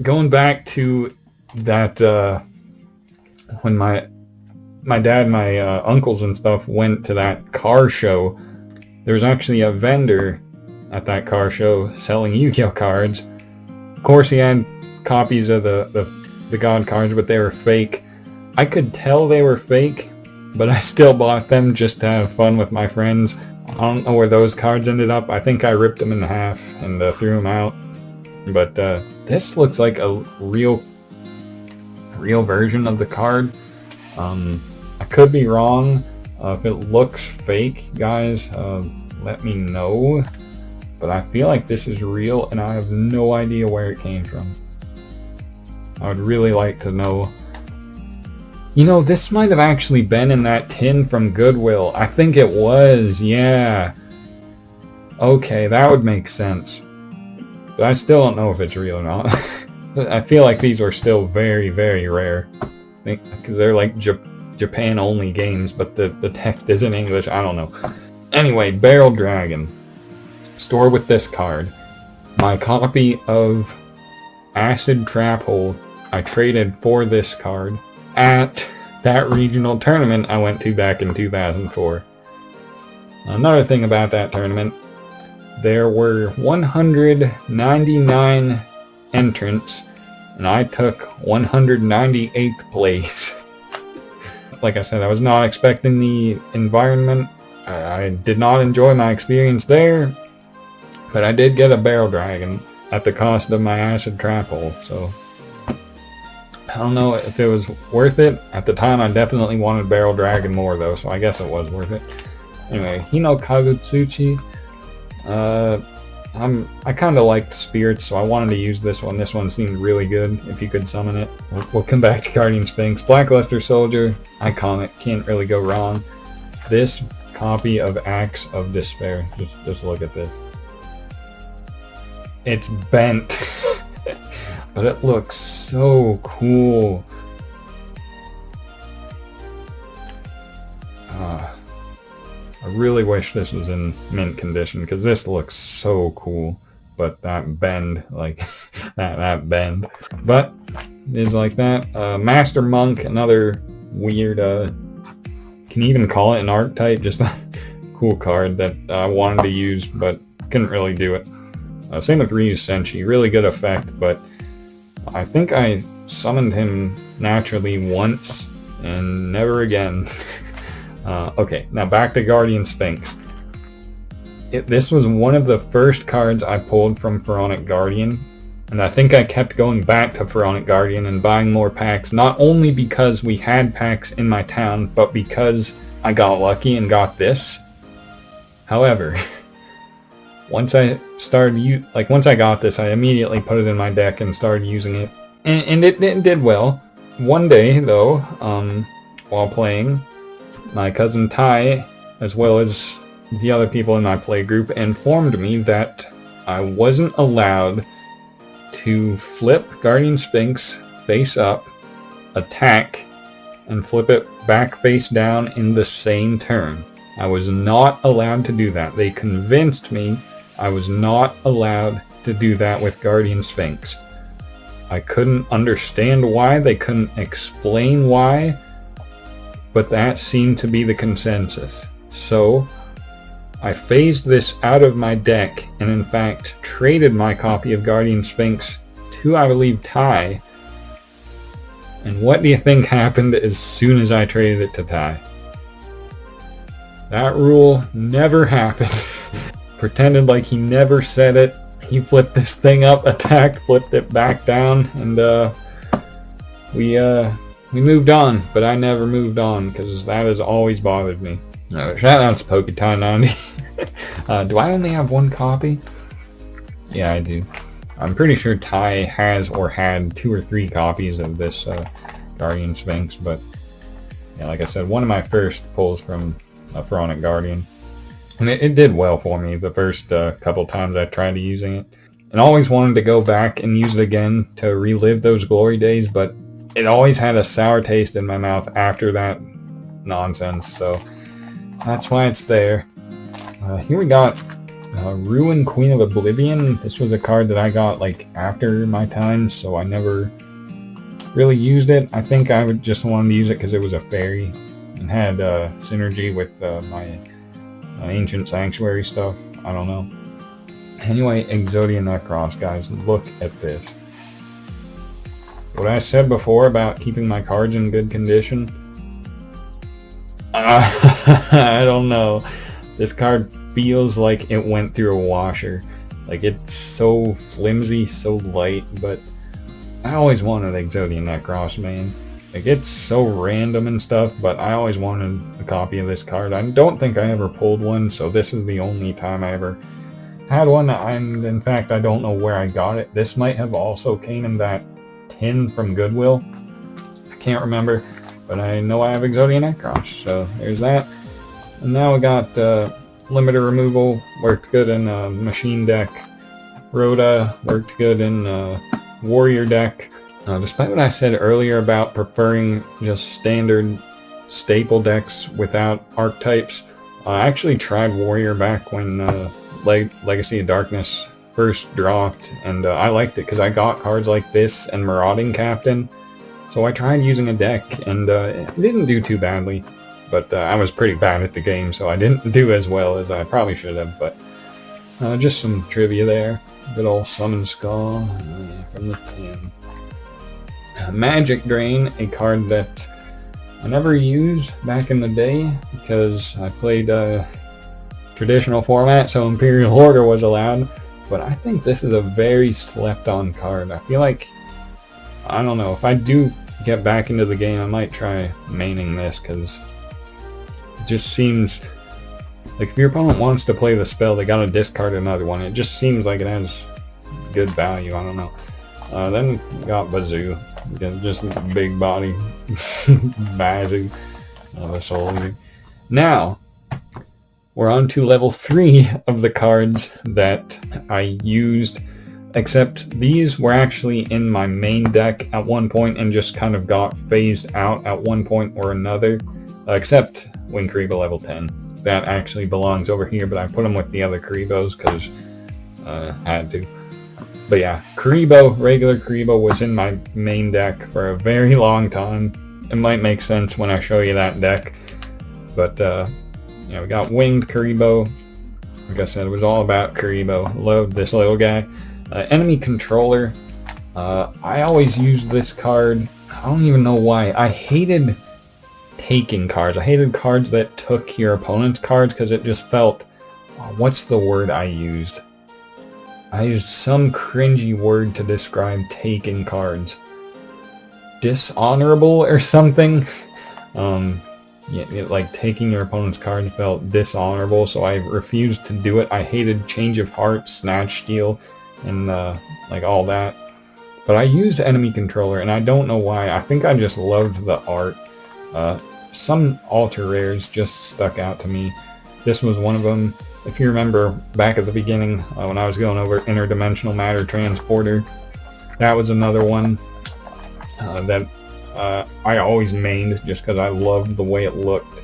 Going back to that when my dad and my uncles and stuff went to that car show, there was actually a vendor at that car show selling Yu-Gi-Oh cards. Of course he had copies of the God cards, but they were fake. I could tell they were fake, but I still bought them just to have fun with my friends. I don't know where those cards ended up. I think I ripped them in half and threw them out. But this looks like a real version of the card. I could be wrong. If it looks fake, guys, let me know. But I feel like this is real, and I have no idea where it came from. I would really like to know. You know, this might have actually been in that tin from Goodwill. I think it was, yeah. Okay, that would make sense. But I still don't know if it's real or not. I feel like these are still very, very rare. Because they're like Japan only games, but the text is in English. I don't know. Anyway, Barrel Dragon. Store with this card. My copy of Acid Trap Hole I traded for this card at that regional tournament I went to back in 2004. Another thing about that tournament, there were 199 entrants, and I took 198th place. Like I said, I was not expecting the environment. I did not enjoy my experience there, but I did get a Barrel Dragon at the cost of my Acid Trap Hole, so I don't know if it was worth it. At the time, I definitely wanted Barrel Dragon more, though, so I guess it was worth it. Anyway, Hino Kagutsuchi. I kind of liked Spirits, so I wanted to use this one. This one seemed really good, if you could summon it. We'll come back to Guardian Sphinx. Blackluster Soldier, iconic, can't really go wrong. This copy of Axe of Despair, just look at this. It's bent, but it looks so cool. I really wish this was in mint condition, because this looks so cool. But that bend, like, that bend. But, it is like that. Master Monk, another weird, can you even call it an archetype? Just a cool card that I wanted to use, but couldn't really do it. Same with Ryu Senshi, really good effect, but I think I summoned him naturally once, and never again. Okay, now back to Guardian Sphinx. This was one of the first cards I pulled from Pharaonic Guardian, and I think I kept going back to Pharaonic Guardian and buying more packs, not only because we had packs in my town, but because I got lucky and got this. However, once I got this, I immediately put it in my deck and started using it, and it did well. One day, though, while playing, my cousin Ty, as well as the other people in my play group, informed me that I wasn't allowed to flip Guardian Sphinx face up, attack, and flip it back face down in the same turn. I was not allowed to do that. They convinced me I was not allowed to do that with Guardian Sphinx. I couldn't understand why, they couldn't explain why, but that seemed to be the consensus. So, I phased this out of my deck, and in fact traded my copy of Guardian Sphinx to, I believe, Ty. And what do you think happened as soon as I traded it to Ty? That rule never happened. Pretended like he never said it. He flipped this thing up, attacked, flipped it back down, and we moved on. But I never moved on, because that has always bothered me. Shout out to Poketai90. Do I only have one copy? Yeah, I do. I'm pretty sure Ty has or had 2 or 3 copies of this Guardian Sphinx, but yeah, like I said, one of my first pulls from a Pharaonic Guardian. And it did well for me the first couple times I tried using it. And always wanted to go back and use it again to relive those glory days, but it always had a sour taste in my mouth after that nonsense, so that's why it's there. Here we got Ruin Queen of Oblivion. This was a card that I got like after my time, so I never really used it. I think I would just wanted to use it because it was a fairy and had synergy with my Ancient Sanctuary stuff. I don't know. Anyway, Exodia Necros, guys, look at this. What I said before about keeping my cards in good condition, I don't know. This card feels like it went through a washer. Like, it's so flimsy, so light, but I always wanted Exodia Necros, man. Like, it's so random and stuff, but I always wanted a copy of this card. I don't think I ever pulled one, so this is the only time I ever had one, and in fact, I don't know where I got it. This might have also came in that tin from Goodwill. I can't remember, but I know I have Exodia Necros, so there's that. And now we got limiter removal, worked good in a machine deck. Rhoda worked good in Warrior deck. Despite what I said earlier about preferring just standard staple decks without archetypes, I actually tried Warrior back when Legacy of Darkness first dropped, and I liked it because I got cards like this and Marauding Captain. So I tried using a deck, and it didn't do too badly. But I was pretty bad at the game, so I didn't do as well as I probably should have. But just some trivia there. Good old Summon Skull from the pen. Magic Drain, a card that I never used back in the day because I played traditional format, so Imperial Order was allowed. But I think this is a very slept-on card. I feel like, I don't know, if I do get back into the game, I might try maining this, because it just seems like if your opponent wants to play the spell, they gotta discard another one. It just seems like it has good value. I don't know. Then we got Bazoo, just big body magic of a soul eater. Now we're on to level 3 of the cards that I used, except these were actually in my main deck at one point and just kind of got phased out at one point or another, except Wing Karibo level 10. That actually belongs over here, but I put them with the other Karibos because I had to. But yeah, Karibo, regular Karibo, was in my main deck for a very long time. It might make sense when I show you that deck, but yeah, we got Winged Karibo. Like I said, it was all about Karibo. Loved this little guy. Enemy Controller. I always used this card. I don't even know why. I hated taking cards. I hated cards that took your opponent's cards because it just felt... what's the word I used? I used some cringy word to describe taking cards. Dishonorable or something? Yeah, like taking your opponent's card felt dishonorable, so I refused to do it. I hated Change of Heart, Snatch Steal, and like all that. But I used Enemy Controller, and I don't know why. I think I just loved the art. Some Ultra Rares just stuck out to me. This was one of them. If you remember back at the beginning when I was going over Interdimensional Matter Transporter, that was another one that I always mained just because I loved the way it looked.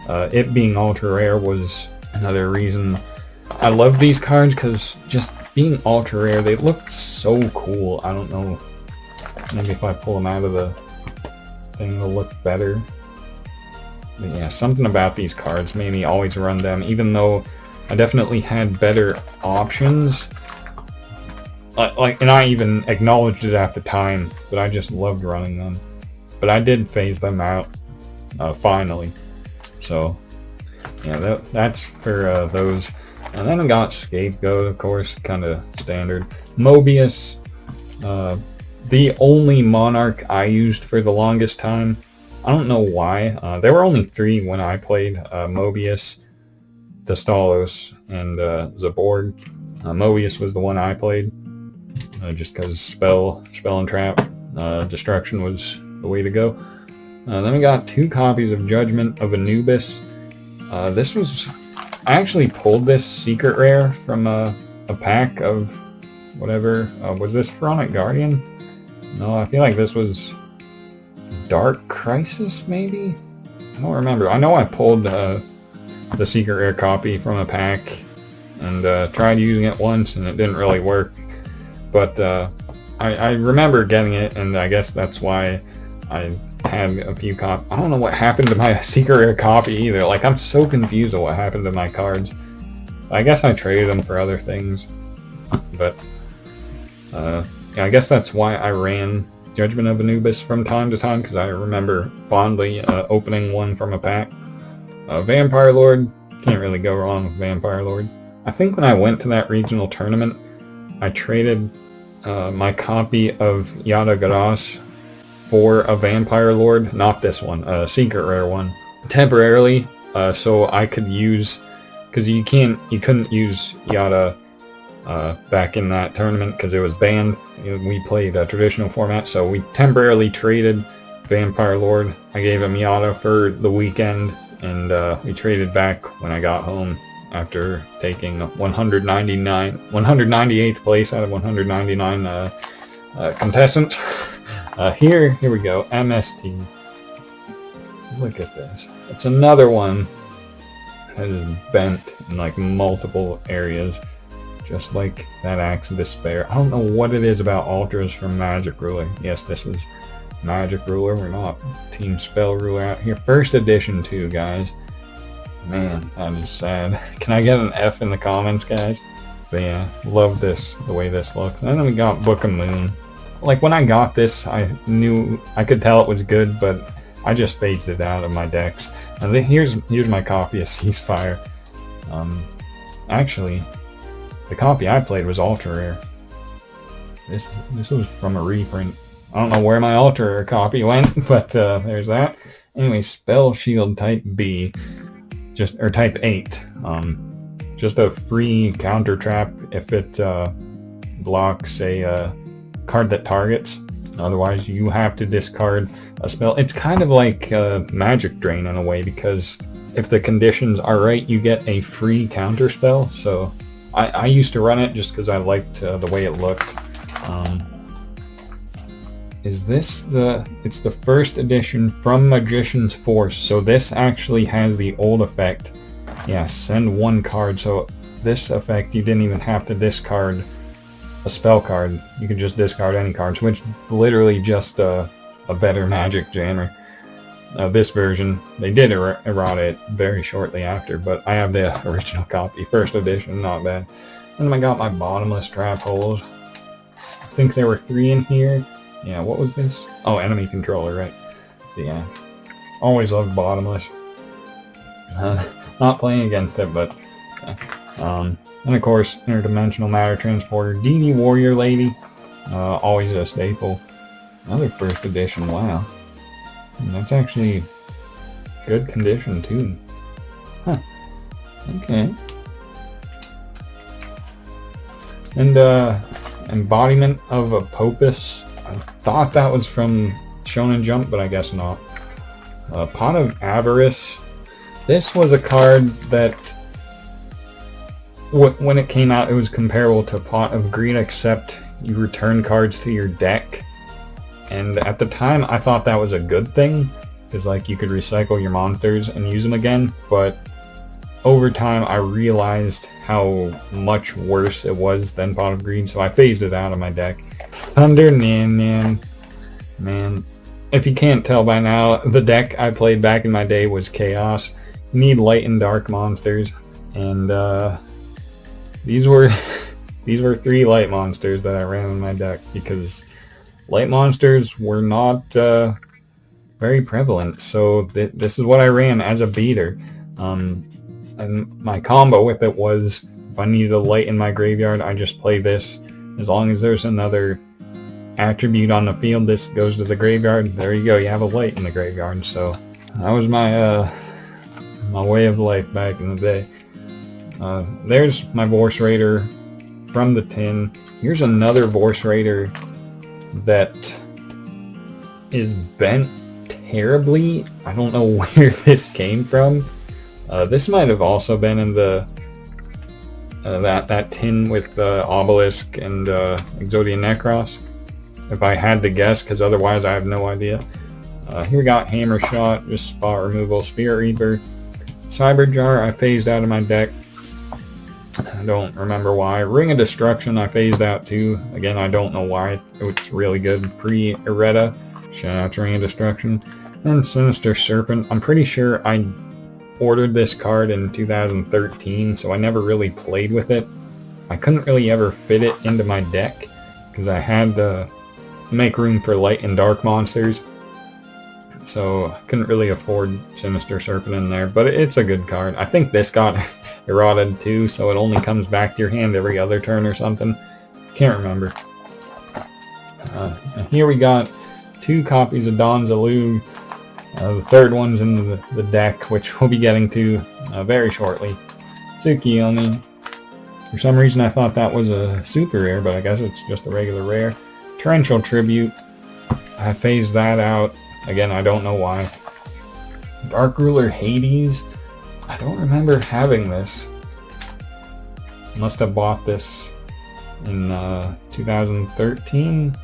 It being ultra rare was another reason I love these cards, because just being ultra rare, they look so cool. I don't know, maybe if I pull them out of the thing they'll look better. But yeah, something about these cards made me always run them, even though I definitely had better options. And I even acknowledged it at the time, but I just loved running them. But I did phase them out, finally. So, yeah, that's for those. And then I got Scapegoat, of course, kind of standard. Mobius, the only Monarch I used for the longest time. I don't know why. There were only 3 when I played Mobius, Stalos, and Zaborg. Mobius was the one I played, just because Spell and Trap, Destruction was the way to go. Then we got 2 copies of Judgment of Anubis. This was... I actually pulled this secret rare from a pack of whatever. Was this Pharaonic Guardian? No, I feel like this was Dark Crisis, maybe? I don't remember. I know I pulled the secret rare copy from a pack and tried using it once and it didn't really work. But I remember getting it, and I guess that's why I had a few copies. I don't know what happened to my secret rare copy either. Like, I'm so confused on what happened to my cards. I guess I traded them for other things. But yeah, I guess that's why I ran Judgment of Anubis from time to time, because I remember fondly opening one from a pack. Vampire Lord, can't really go wrong with Vampire Lord. I think when I went to that regional tournament, I traded my copy of Yada Garas for a Vampire Lord, not this one, a secret rare one, temporarily, so I could use, because you couldn't use Yada back in that tournament because it was banned. We played a traditional format, so we temporarily traded Vampire Lord. I gave him Yada for the weekend, and we traded back when I got home. after taking 198th place out of 199 contestants. Here we go, MST. Look at this. It's another one that is bent in like multiple areas, just like that Axe of Despair. I don't know what it is about Ultras from Magic Ruler. Yes, this is Magic Ruler. We're not Team Spell Ruler out here. First edition too, guys. Man, that is sad. Can I get an F in the comments, guys? But yeah, love this, the way this looks. And then we got Book of Moon. Like, when I got this, I could tell it was good, but I just phased it out of my decks. And then here's my copy of Ceasefire. Actually, the copy I played was Ultra Rare. This was from a reprint. I don't know where my Ultra Rare copy went, but there's that. Anyway, Spell Shield Type B, or Type 8. Just a free counter trap if it blocks a card that targets. Otherwise, you have to discard a spell. It's kind of like Magic Drain in a way, because if the conditions are right, you get a free counter spell. So I used to run it just because I liked the way it looked. Is this it's the first edition from Magician's Force, so this actually has the old effect. Yeah, send one card. So this effect, you didn't even have to discard a spell card. You could just discard any cards, which literally just a better Magic Jammer. This version, they did errata it very shortly after, but I have the original copy, first edition, not bad. And then I got my bottomless trap holes. I think there were 3 in here. Yeah, what was this? Oh, enemy controller, right. So yeah, always loved bottomless. Not playing against it, but yeah. And of course, Interdimensional Matter Transporter, DD Warrior Lady, always a staple. Another first edition, wow. And that's actually good condition too. Huh. Okay. And Embodiment of Apopus. I thought that was from Shonen Jump, but I guess not. Pot of Avarice. This was a card that, when it came out, it was comparable to Pot of Greed, except you return cards to your deck. And at the time, I thought that was a good thing, because like you could recycle your monsters and use them again. But over time, I realized how much worse it was than Pot of Greed, so I phased it out of my deck. Thunder Nan. Man, if you can't tell by now, the deck I played back in my day was Chaos. You need light and dark monsters, and these were 3 light monsters that I ran in my deck, because light monsters were not very prevalent. So this is what I ran as a beater. And my combo with it was, if I needed a light in my graveyard, I just play this. As long as there's another attribute on the field, this goes to the graveyard. There you go, you have a light in the graveyard. So that was my my way of life back in the day. There's my Vorse Raider from the tin. Here's another Vorse Raider that is bent terribly. I don't know where this came from. This might have also been in the that tin with Obelisk and Exodia Necros, if I had to guess, because otherwise I have no idea. Here we got Hammer Shot, just spot removal. Spirit Reaper. Cyber Jar I phased out of my deck. I don't remember why. Ring of Destruction I phased out too. Again, I don't know why. It's really good pre-errata. Shout out to Ring of Destruction. And Sinister Serpent. I'm pretty sure I ordered this card in 2013, so I never really played with it. I couldn't really ever fit it into my deck, because I had to make room for light and dark monsters. So I couldn't really afford Sinister Serpent in there, but it's a good card. I think this got errated too, so it only comes back to your hand every other turn or something. Can't remember. And here we got 2 copies of Dawn's Elude. The third one's in the deck, which we'll be getting to very shortly. Tsukiyomi. For some reason I thought that was a super rare, but I guess it's just a regular rare. Torrential Tribute. I phased that out. Again, I don't know why. Dark Ruler Hades. I don't remember having this. Must have bought this in 2013.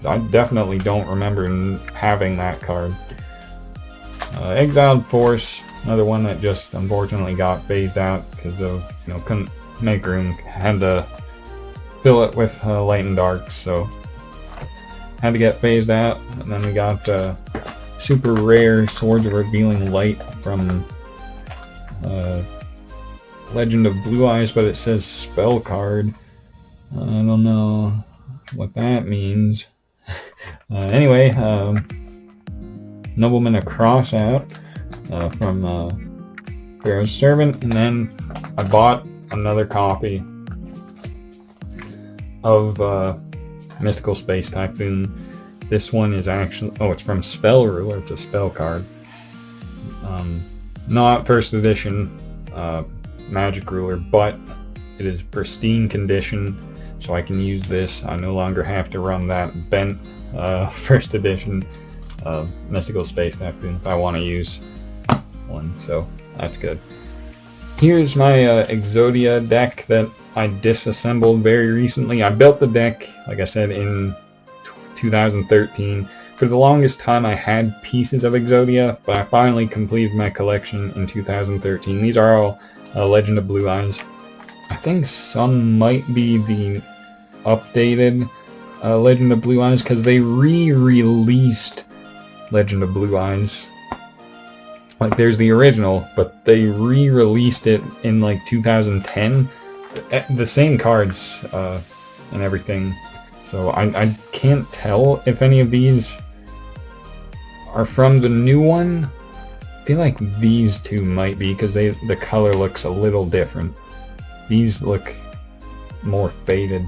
I definitely don't remember having that card. Exiled Force, another one that just unfortunately got phased out because of, couldn't make room. Had to fill it with light and dark, so had to get phased out. And then we got super rare Swords of Revealing Light from Legend of Blue Eyes, but it says spell card. I don't know what that means. Anyway, Nobleman of Crossout from Pharaoh's Servant, and then I bought another copy of Mystical Space Typhoon. This one is actually, it's from Spell Ruler. It's a spell card. Not first edition Magic Ruler, but it is pristine condition, so I can use this. I no longer have to run that bent first edition Mystical Space Typhoon if I want to use one, so that's good. Here's my Exodia deck that I disassembled very recently. I built the deck, like I said, in 2013. For the longest time I had pieces of Exodia, but I finally completed my collection in 2013. These are all Legend of Blue Eyes. I think some might be the updated Legend of Blue Eyes, because they re-released Legend of Blue Eyes. Like, there's the original, but they re-released it in like 2010. The same cards and everything. So I can't tell if any of these are from the new one. I feel like these two might be, because the color looks a little different. These look more faded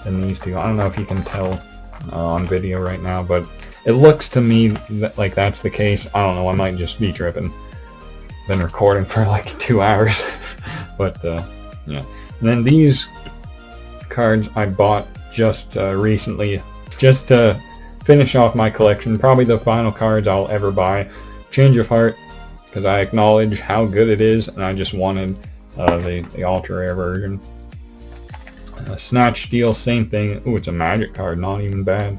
than these two. I don't know if you can tell on video right now, but it looks to me like that's the case. I don't know, I might just be tripping. Been recording for like 2 hours. But yeah. And then these cards I bought just recently, just to finish off my collection. Probably the final cards I'll ever buy. Change of Heart, because I acknowledge how good it is, and I just wanted the ultra rare version. Snatch Steal, same thing. Ooh, it's a magic card, not even bad.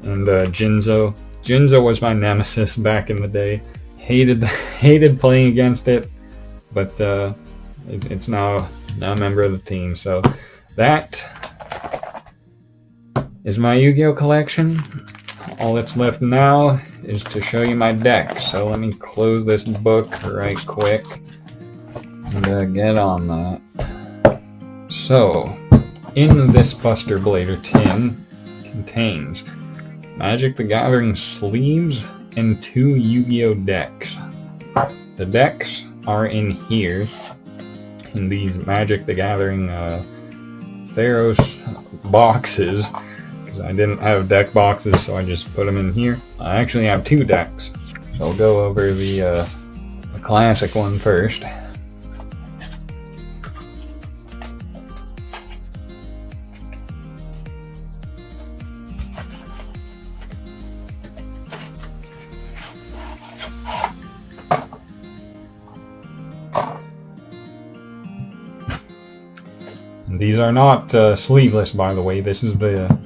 And Jinzo. Jinzo was my nemesis back in the day. Hated playing against it, but it's now a member of the team. So that is my Yu-Gi-Oh collection. All that's left now is to show you my deck. So let me close this book right quick and get on that. So, in this Buster Blader tin contains Magic the Gathering sleeves and 2 Yu-Gi-Oh decks. The decks are in here, in these Magic the Gathering Theros boxes, because I didn't have deck boxes, so I just put them in here. I actually have 2 decks, so I'll go over the classic one first. These are not sleeveless, by the way. This is the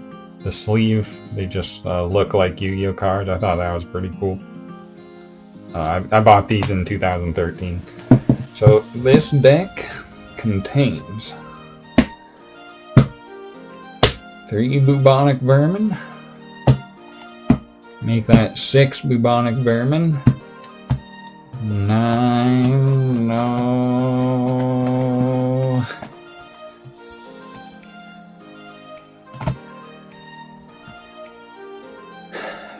sleeve. They just look like Yu-Gi-Oh cards. I thought that was pretty cool. I bought these in 2013. So this deck contains 3 Bubonic Vermin. Make that 6 Bubonic Vermin. 9, no.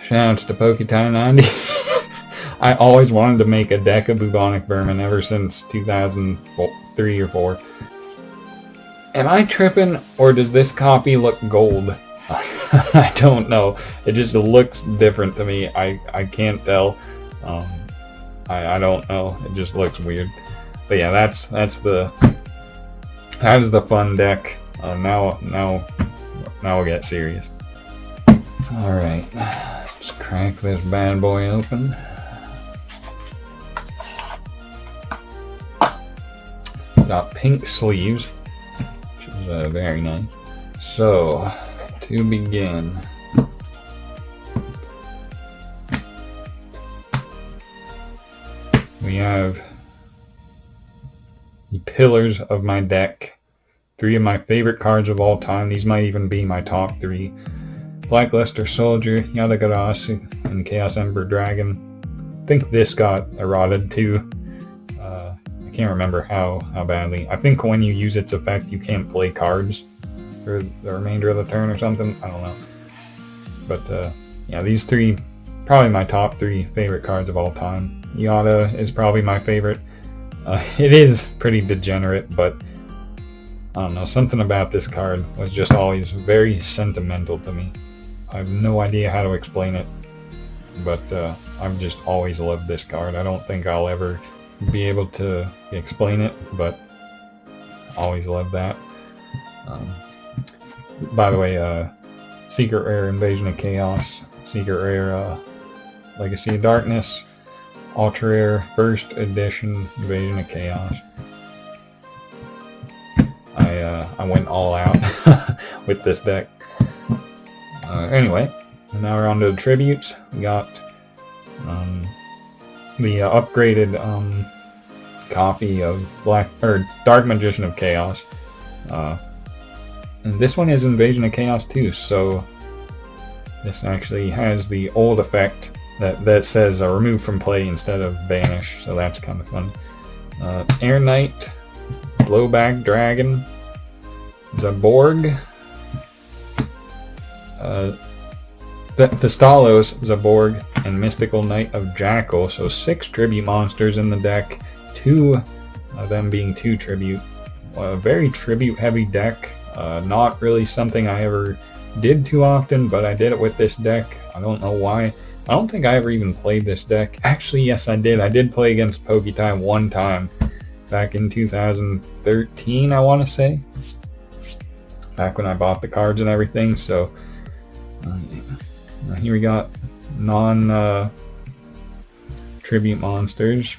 Shoutouts to Poketie90. I always wanted to make a deck of Bubonic Vermin ever since 2003 or 4. Am I tripping, or does this copy look gold? I don't know. It just looks different to me. I can't tell. I don't know. It just looks weird. But yeah, that is the fun deck. Now we'll get serious. All right. Let's crack this bad boy open. Got pink sleeves. very nice. So, to begin, we have the pillars of my deck. 3 of my favorite cards of all time. These might even be my top 3. Blackluster Soldier, Yugioh, and Chaos Ember Dragon. I think this got eroded too. I can't remember how badly. I think when you use its effect you can't play cards for the remainder of the turn or something. I don't know. But yeah, these 3, probably my top 3 favorite cards of all time. Yugioh is probably my favorite. It is pretty degenerate, but I don't know, something about this card was just always very sentimental to me. I have no idea how to explain it, but I've just always loved this card. I don't think I'll ever be able to explain it, but always loved that. By the way, Secret Rare Invasion of Chaos, Secret Rare Legacy of Darkness, Ultra Rare First Edition Invasion of Chaos. I went all out with this deck. Anyway, now we're on to the tributes. We got the upgraded copy of Dark Magician of Chaos. And this one is Invasion of Chaos too, so this actually has the old effect that says remove from play instead of banish, so that's kind of fun. Air Knight, Blowback Dragon, Zaborg, Thestalos, Zaborg, and Mystical Knight of Jackal. So 6 tribute monsters in the deck, 2 of them being 2 tribute. A very tribute heavy deck. Not really something I ever did too often, but I did it with this deck. I don't know why. I don't think I ever even played this deck. Actually, yes, I did. I did play against Poketie one time back in 2013, I want to say. Back when I bought the cards and everything. So here we got non-tribute monsters.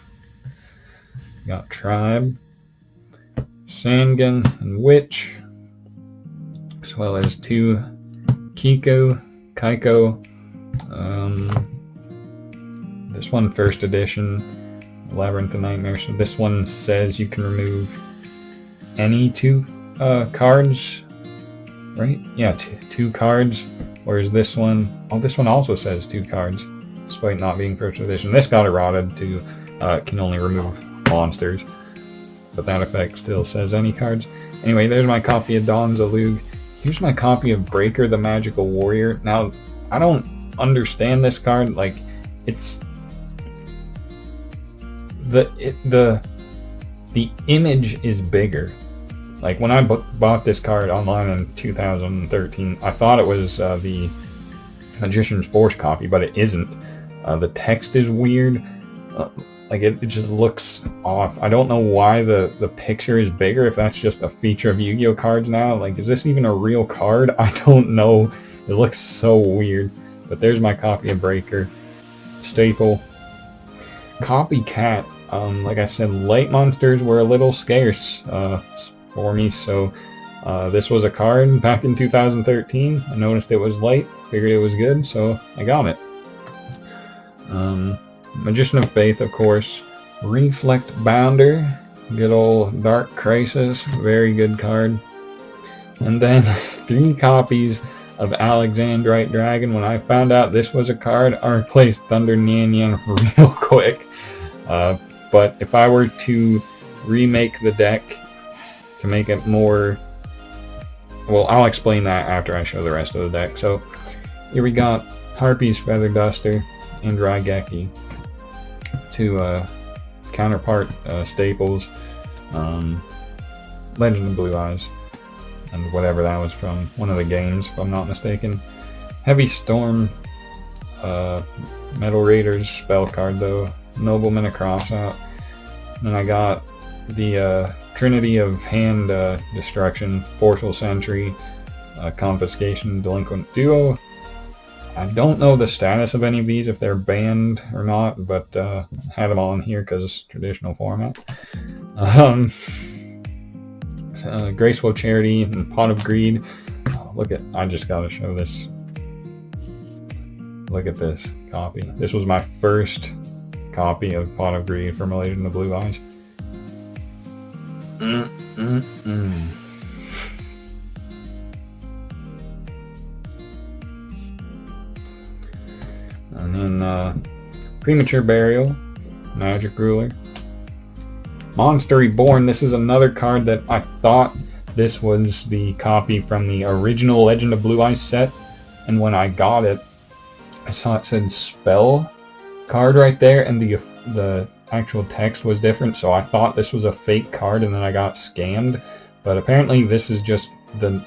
We got Tribe, Sangan, and Witch, as well as 2 Kaiko. This one first edition, Labyrinth of Nightmares. So this one says you can remove any 2 cards, right? Yeah, 2 cards. Whereas this one, this one also says 2 cards, despite not being first edition. This got eroded to can only remove monsters, but that effect still says any cards. Anyway, there's my copy of Dawn's Elogee. Here's my copy of Breaker the Magical Warrior. Now, I don't understand this card. Like, it's the image is bigger. Like, when I bought this card online in 2013, I thought it was the Magician's Force copy, but it isn't. The text is weird. Like, it just looks off. I don't know why the picture is bigger, if that's just a feature of Yu-Gi-Oh cards now. Like, is this even a real card? I don't know. It looks so weird. But there's my copy of Breaker. Staple. Copycat. Like I said, light monsters were a little scarce for me, so this was a card back in 2013. I noticed it was light, figured it was good, so I got it. Magician of Faith, of course. Reflect Bounder, good old Dark Crisis, very good card. And then 3 copies of Alexandrite Dragon. When I found out this was a card, I replaced Thunder Nyan real quick. But if I were to remake the deck to make it more... Well, I'll explain that after I show the rest of the deck. So, here we got Harpy's Feather Duster and Raigeki. 2 counterpart staples. Legend of Blue Eyes. And whatever that was from. One of the games, if I'm not mistaken. Heavy Storm. Metal Raiders spell card though. Nobleman of Crossout. Then I got the Trinity of Hand Destruction, Forceful Sentry, Confiscation, Delinquent Duo. I don't know the status of any of these, if they're banned or not, but had them on here because traditional format. Graceful Charity and Pot of Greed. Look at, I just gotta show this. Look at this copy. This was my first copy of Pot of Greed from Legend of Blue Eyes. And then Premature Burial, Magic Ruler. Monster Reborn, this is another card that I thought this was the copy from the original Legend of Blue Eyes set, and when I got it, I saw it said spell card right there, and the actual text was different, so I thought this was a fake card, and then I got scammed. But apparently this is just the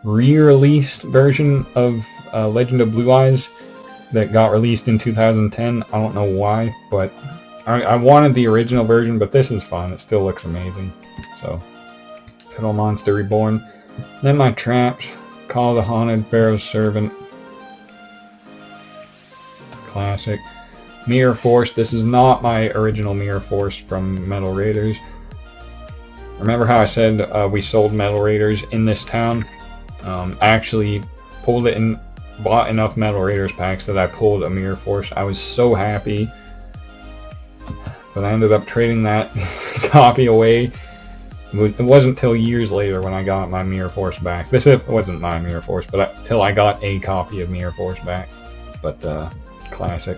re-released version of Legend of Blue Eyes that got released in 2010. I don't know why, but I wanted the original version, but this is fun. It still looks amazing. So, good old Monster Reborn. Then my traps, Call of the Haunted, Pharaoh's Servant. Classic. Mirror Force. This is not my original Mirror Force from Metal Raiders. Remember how I said we sold Metal Raiders in this town? I actually pulled it in, bought enough Metal Raiders packs that I pulled a Mirror Force. I was so happy. But I ended up trading that copy away. It wasn't until years later when I got my Mirror Force back. This wasn't my Mirror Force, but until I got a copy of Mirror Force back. But classic.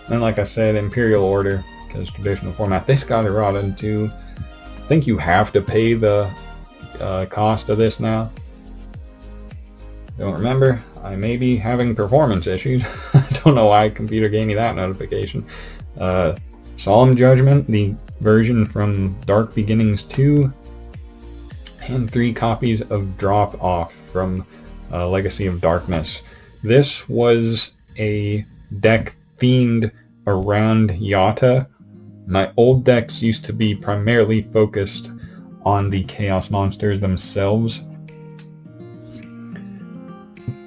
Then, like I said, Imperial Order, because traditional format. This got eroded too. I think you have to pay the cost of this now. Don't remember. I may be having performance issues. I don't know why computer gave me that notification. Solemn Judgment, the version from Dark Beginnings 2, and 3 copies of Drop Off from Legacy of Darkness. This was a deck themed around Yata. My old decks used to be primarily focused on the Chaos Monsters themselves,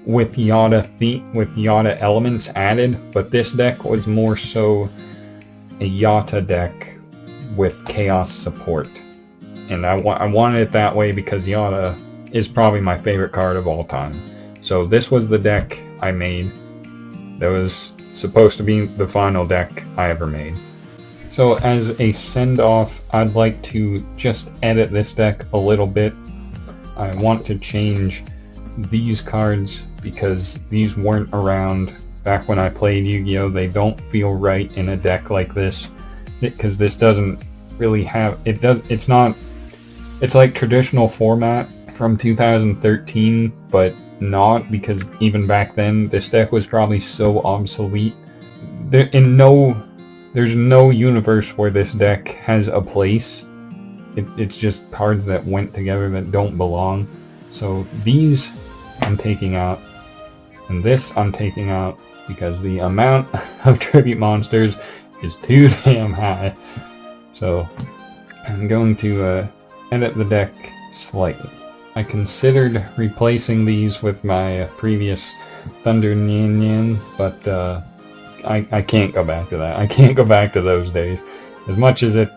with Yata elements added, but this deck was more so a Yata deck with Chaos support, and I wanted it that way because Yata is probably my favorite card of all time. So this was the deck I made that was supposed to be the final deck I ever made. So as a send-off, I'd like to just edit this deck a little bit. I want to change these cards because these weren't around back when I played Yu-Gi-Oh! They don't feel right in a deck like this, because this doesn't really have, it's like traditional format from 2013, but not, because even back then this deck was probably so obsolete. There's no universe where this deck has a place. It's just cards that went together that don't belong. So these I'm taking out, and this I'm taking out, because the amount of tribute monsters is too damn high. So I'm going to edit the deck slightly. I considered replacing these with my previous Thunder Nyan Nyan, but I can't go back to that. I can't go back to those days. As much as it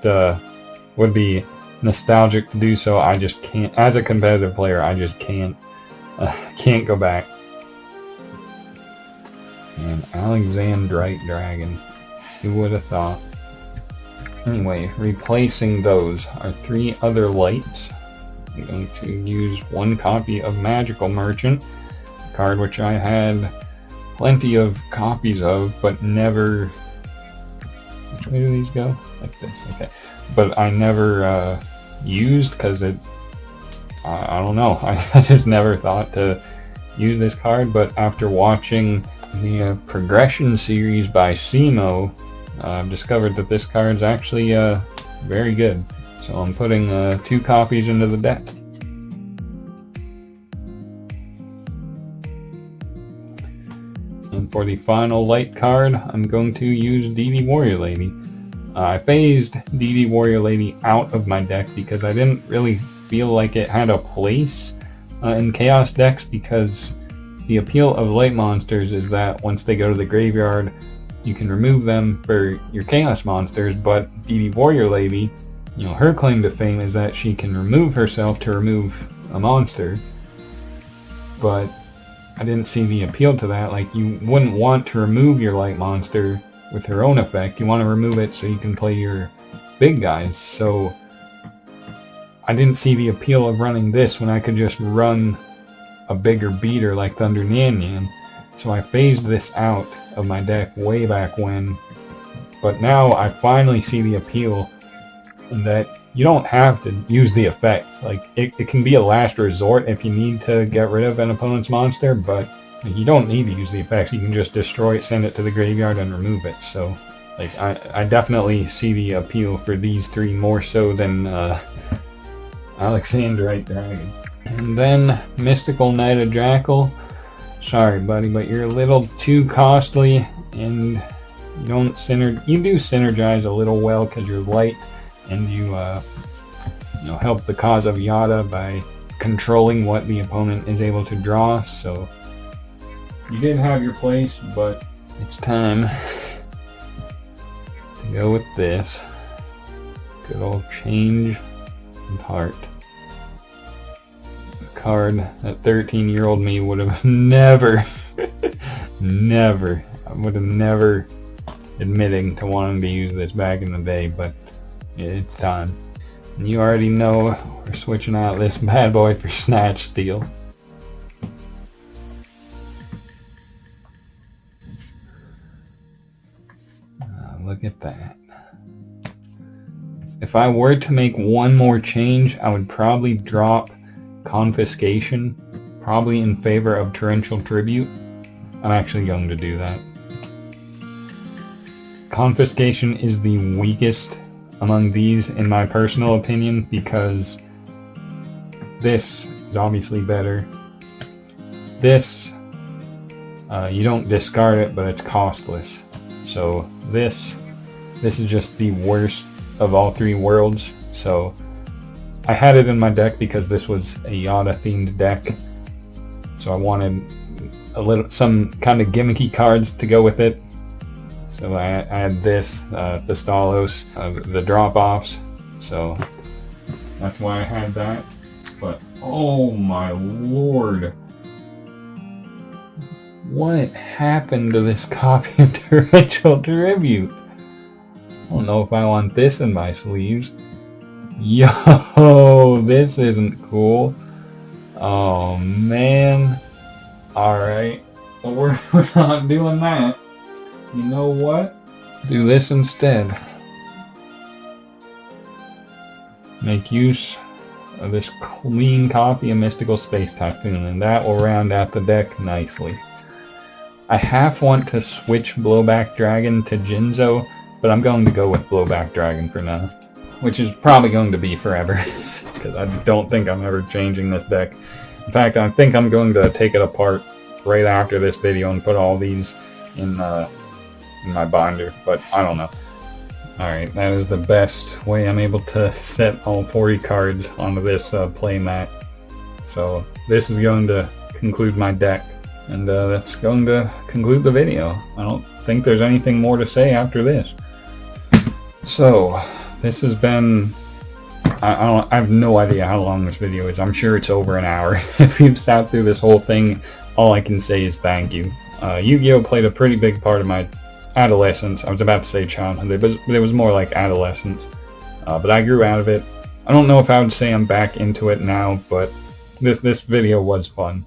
would be nostalgic to do so, I just can't. As a competitive player, I just can't go back. And Alexandrite Dragon. Who would have thought? Anyway, replacing those are 3 other lights. I'm going to use 1 copy of Magical Merchant, a card which I had plenty of copies of, but never... Which way do these go? Like this, okay. But I never used, because it... I don't know, I just never thought to use this card, but after watching the Progression series by Simo, I've discovered that this card's actually very good. So I'm putting 2 copies into the deck. And for the final light card, I'm going to use DD Warrior Lady. I phased DD Warrior Lady out of my deck because I didn't really feel like it had a place in Chaos decks, because the appeal of light monsters is that once they go to the graveyard, you can remove them for your Chaos monsters, but DD Warrior Lady You know, her claim to fame is that she can remove herself to remove a monster, but I didn't see the appeal to that. Like, you wouldn't want to remove your light monster with her own effect. You want to remove it so you can play your big guys. So I didn't see the appeal of running this when I could just run a bigger beater like Thunder Nyan Nyan. So I phased this out of my deck way back when. But now I finally see the appeal in that you don't have to use the effects. Like, it can be a last resort if you need to get rid of an opponent's monster, but you don't need to use the effects. You can just destroy it, send it to the graveyard, and remove it. So, like, I definitely see the appeal for these three more so than Alexandrite Dragon. And then Mystical Knight of Jackal. Sorry, buddy, but you're a little too costly, and you don't you do synergize a little well because you're light, and you help the cause of Yada by controlling what the opponent is able to draw. So you did have your place, but it's time to go with this. Good old Change of Heart. A card that 13-year-old me would have never admitting to wanting to use this back in the day, but it's time. And you already know we're switching out this bad boy for Snatch Steal. Look at that. If I were to make one more change, I would probably drop Confiscation, probably in favor of Torrential Tribute. I'm actually going to do that. Confiscation is the weakest among these in my personal opinion, because this is obviously better. This, you don't discard it, but it's costless. So this is just the worst of all three worlds. So I had it in my deck because this was a Yada themed deck. So I wanted some kind of gimmicky cards to go with it. So I had this, the Stalos, the drop-offs. So that's why I had that. But oh my lord. What happened to this copy of Torrential Tribute? I don't know if I want this in my sleeves. Yo, this isn't cool. Oh man. Alright. Well, we're not doing that. You know what? Do this instead. Make use of this clean copy of Mystical Space Typhoon, and that will round out the deck nicely. I half want to switch Blowback Dragon to Jinzo, but I'm going to go with Blowback Dragon for now. Which is probably going to be forever, because I don't think I'm ever changing this deck. In fact, I think I'm going to take it apart right after this video and put all these in my binder, but I don't know. Alright, that is the best way I'm able to set all 40 cards onto this play mat. So this is going to conclude my deck, and that's going to conclude the video. I don't think there's anything more to say after this. So this has been, I have no idea how long this video is. I'm sure it's over an hour. If you've sat through this whole thing, all I can say is thank you. Yu-Gi-Oh! Played a pretty big part of my adolescence. I was about to say childhood, but it was more like adolescence. But I grew out of it. I don't know if I would say I'm back into it now, but this video was fun.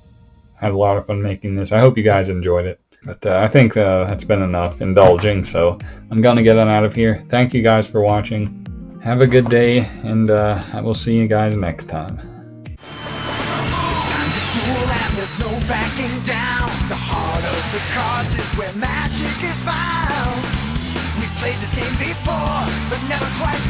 Had a lot of fun making this. I hope you guys enjoyed it. But I think that's been enough indulging, so I'm gonna get on out of here. Thank you guys for watching. Have a good day, and I will see you guys next time. It's time to duel and there's no backing down. The heart of the cards is where magic is found. We've played this game before, but never quite